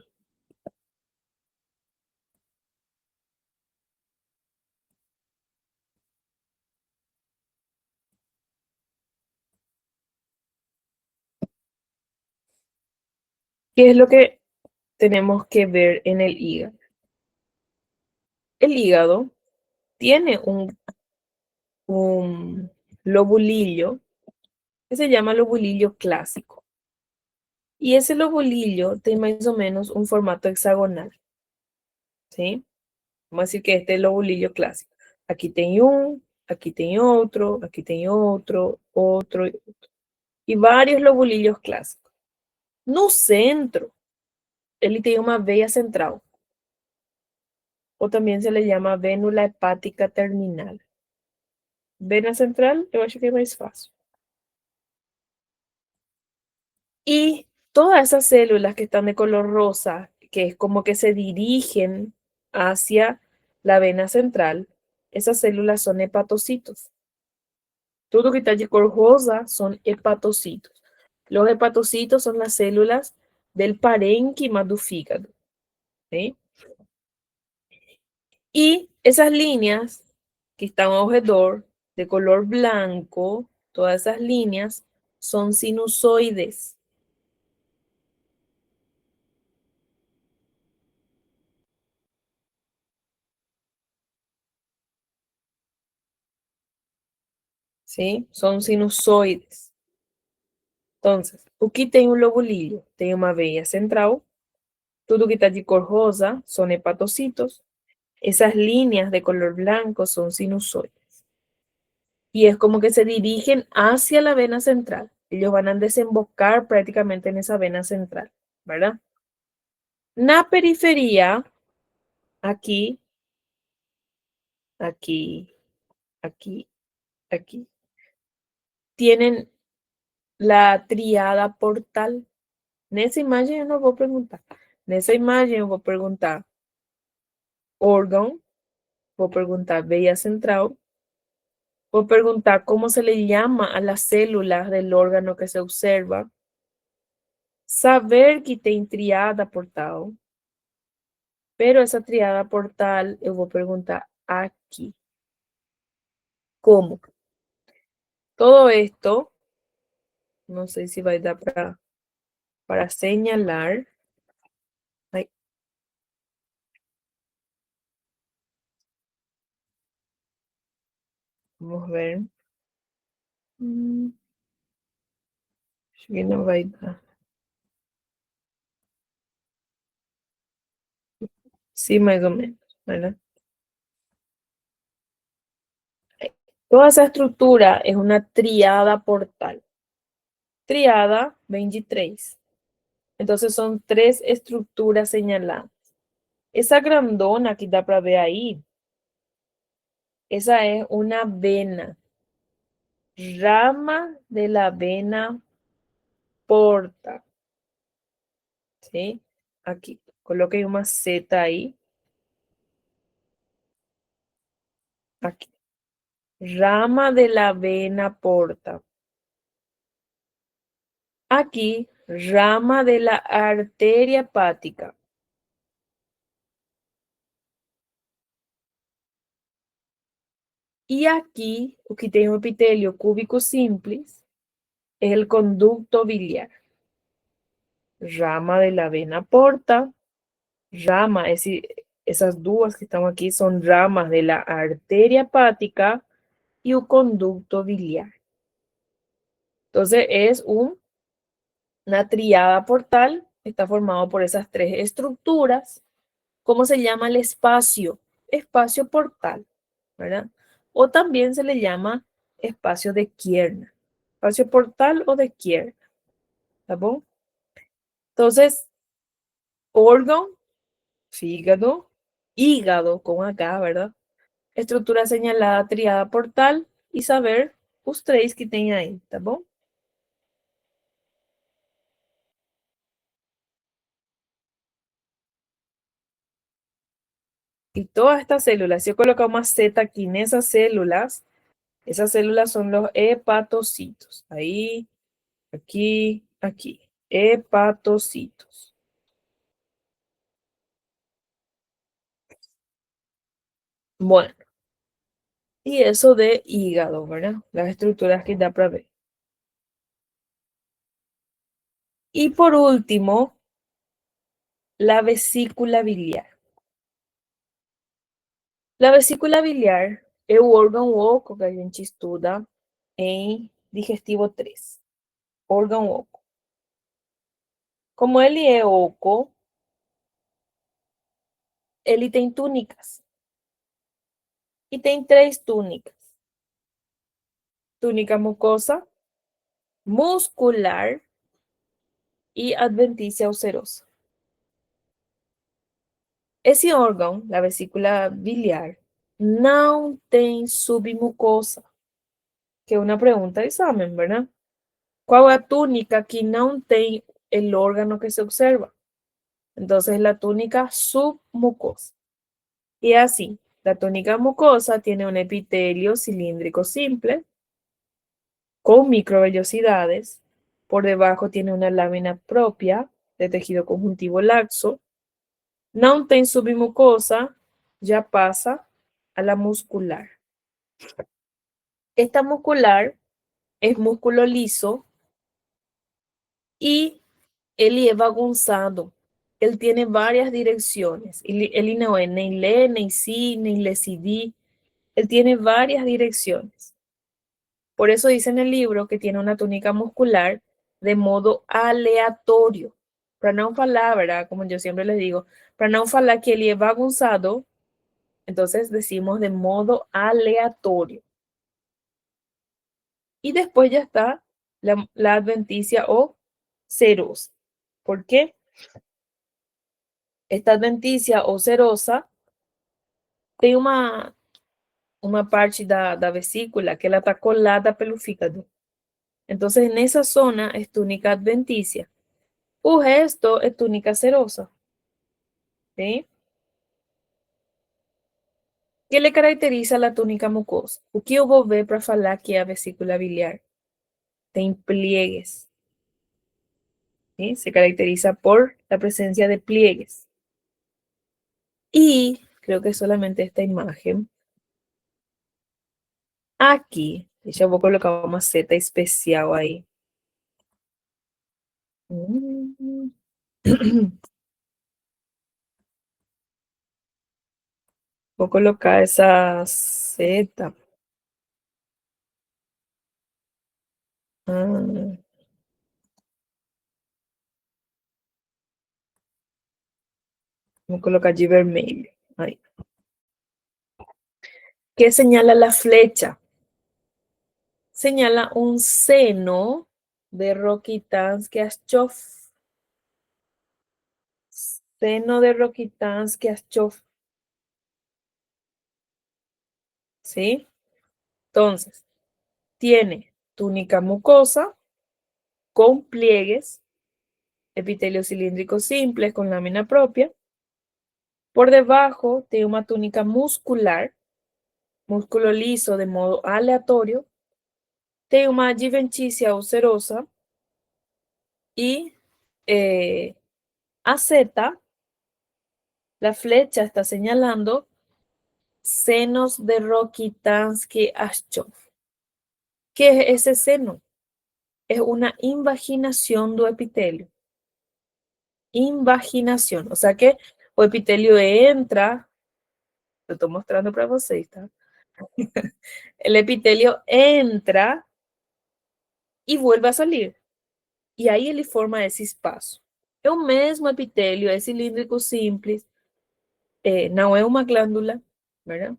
¿Qué es lo que tenemos que ver en el hígado? El hígado tiene un lobulillo que se llama lobulillo clásico. Y ese lobulillo tiene más o menos un formato hexagonal. ¿Sí? Vamos a decir que este es el lobulillo clásico. Aqui tem aqui tem outro, aqui tem outro, outro e outro. E vários lobulillos clássicos. No centro, ele tem uma veia central. Ou também se le llama vénula hepática terminal. Vena central, eu acho que é mais fácil. Y todas esas células que están de color rosa, que es como que se dirigen hacia la vena central, esas células son hepatocitos. Todo que está de color rosa son hepatocitos. Los hepatocitos son las células del parénquima del fígado. ¿Sí? Y esas líneas que están alrededor de color blanco, todas esas líneas son sinusoides. ¿Sí? Son sinusoides. Entonces, aquí tem un lobulillo, tem una veia central, todo que está de cor rosa son hepatocitos, esas líneas de color blanco son sinusoides. Y es como que se dirigen hacia la vena central. Ellos van a desembocar prácticamente en esa vena central, ¿verdad? Na periferia, aquí, aquí, aquí, aquí, tienen la triada portal. Nessa imagem eu não vou perguntar. Nessa imagem eu vou perguntar órgão, vou perguntar veia central, vou perguntar cómo se le llama a las células del órgano que se observa, saber que tem triada portal, pero essa triada portal eu vou perguntar aqui. ¿Cómo? Todo esto, no sé si va a dar para señalar. Ay. Vamos a ver. Acho que não vai dar. Sí, más o menos, ¿verdad? Toda esa estructura es una triada portal. Triada 23. Entonces son 3 estructuras señaladas. Esa grandona que da para ver ahí, esa es una vena. Rama de la vena porta. ¿Sí? Aquí. Coloque una Z ahí. Aquí. Rama de la vena porta. Aquí, rama de la arteria hepática. Y aquí, o que tem um epitélio cúbico simples, es el conducto biliar. Rama de la vena porta, rama, esas duas que están aquí son ramas de la arteria hepática y un conducto biliar. Entonces es una triada portal, está formado por esas 3 estructuras. ¿Cómo se llama el espacio? Espacio portal, ¿verdad? O también se le llama espacio de Kiernan. Espacio portal o de Kiernan. ¿Está bien? Entonces, órgano, fígado, hígado con acá, ¿verdad? Estructura señalada, triada portal y saber os 3 que tem aí, tá bom? Y todas estas células, si yo coloco una Z aquí en esas células son los hepatocitos. Ahí, aquí, aquí. Hepatocitos. Bueno. Y eso de hígado, ¿verdad? Las estructuras que da para ver. Y por último, la vesícula biliar. La vesícula biliar é o órgão oco que a gente estuda em digestivo 3. Órgão oco. Como ele é oco, ele tem túnicas. E tem 3 túnicas. Túnica mucosa, muscular e adventícia ulcerosa. Esse órgão, a vesícula biliar, não tem submucosa, que é uma pergunta de exame, ¿verdad? Qual é a túnica que não tem o órgão que se observa? Entonces, la túnica submucosa. Y así, la túnica mucosa tiene un epitelio cilíndrico simple con microvellosidades. Por debajo tiene una lámina propia de tejido conjuntivo laxo. No tem submucosa, ya pasa a la muscular. Esta muscular es músculo liso y él es bagunzado. Él tiene varias direcciones. Él no es ni le, ni si, ni le si di. Él tiene varias direcciones. Por eso dice en el libro que tiene una túnica muscular de modo aleatorio. Para no falar, ¿verdad? Como yo siempre les digo, para no falar que él es bagunzado, entonces decimos de modo aleatorio. Y después ya está la adventicia o serosa. ¿Por qué? Esta adventicia ou serosa tem uma parte da vesícula que ela está colada pelo fígado. Entonces, nessa zona é túnica adventícia. O resto é túnica serosa. ¿Sí? ¿Qué le caracteriza a la túnica mucosa? O que eu vou ver para falar que é a vesícula biliar? Tem pliegues. ¿Sí? Se caracteriza por la presencia de pliegues. Y creo que solamente esta imagen. Aqui, deixa eu vou colocar uma seta especial aí. Vou colocar essa seta. Vou colocar de vermelho. Aí. ¿Qué señala la flecha? Señala un seno de Rokitansky-Ashchov. Seno de Rokitansky-Ashchov. ¿Sí? Entonces, tiene túnica mucosa con pliegues, epitelio cilíndrico simples con lámina propia. Por debajo tiene una túnica muscular, músculo liso de modo aleatorio. Tiene una adventicia ulcerosa y a Z, la flecha está señalando senos de Rokitansky-Ashchov. ¿Qué es ese seno? Es una invaginación do epitelio. Invaginación, o sea que o epitelio entra, lo estoy mostrando para vocês, tá? El epitelio entra y vuelve a salir. Y ahí ele forma esse espaço. É o mesmo epitelio, é cilíndrico simples, não é uma glândula, ¿verdad?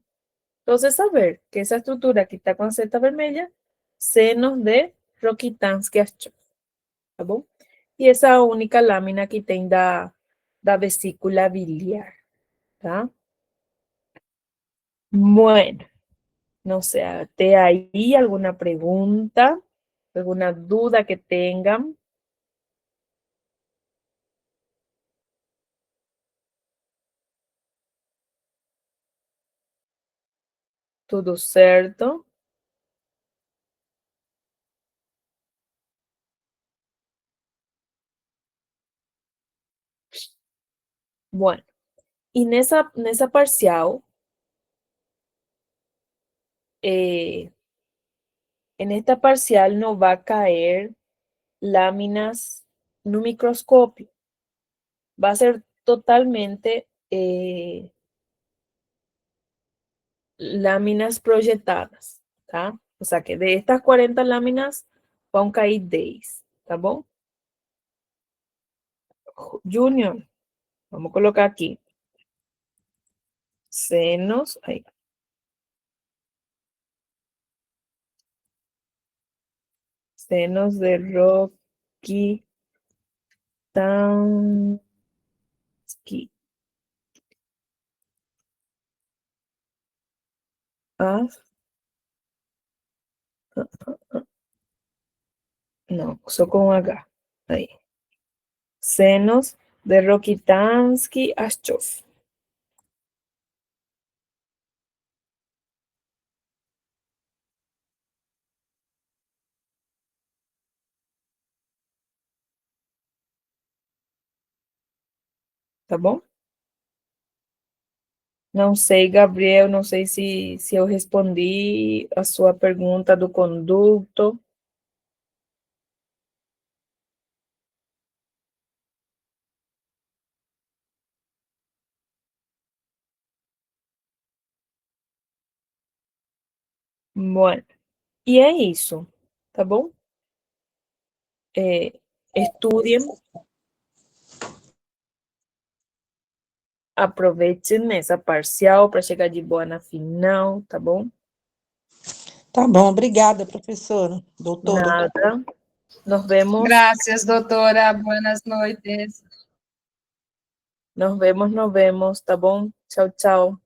Entonces, saber que esa estructura que está con a seta vermelha, senos de Rokitansky-Ashchov, tá bom? E essa única lâmina que tem da vesícula biliar, tá? Bueno, no sé, ¿te ahí alguna pregunta, alguna duda que tengan? ¿Tudo certo? Bueno, y nessa parcial, en esta parcial no va a caer láminas no microscopio. Va a ser totalmente láminas proyectadas, tá? O sea que de estas 40 láminas vão cair 10, tá bom? Junior, vamos a colocar aquí. Senos, ahí. Senos de Rocky Tansky. No, uso con H. Ahí. Senos de Rokitansky Ashchov. Tá bom? Não sei, Gabriel, não sei se eu respondi a sua pergunta do conduto. Bueno, e é isso, tá bom? Estudiem, aproveitem essa parcial para chegar de boa na final, tá bom? Tá bom, obrigada, professora, doutora. Nada. Nos vemos. Gracias, doutora. Buenas noites. Nos vemos, tá bom? Tchau, tchau.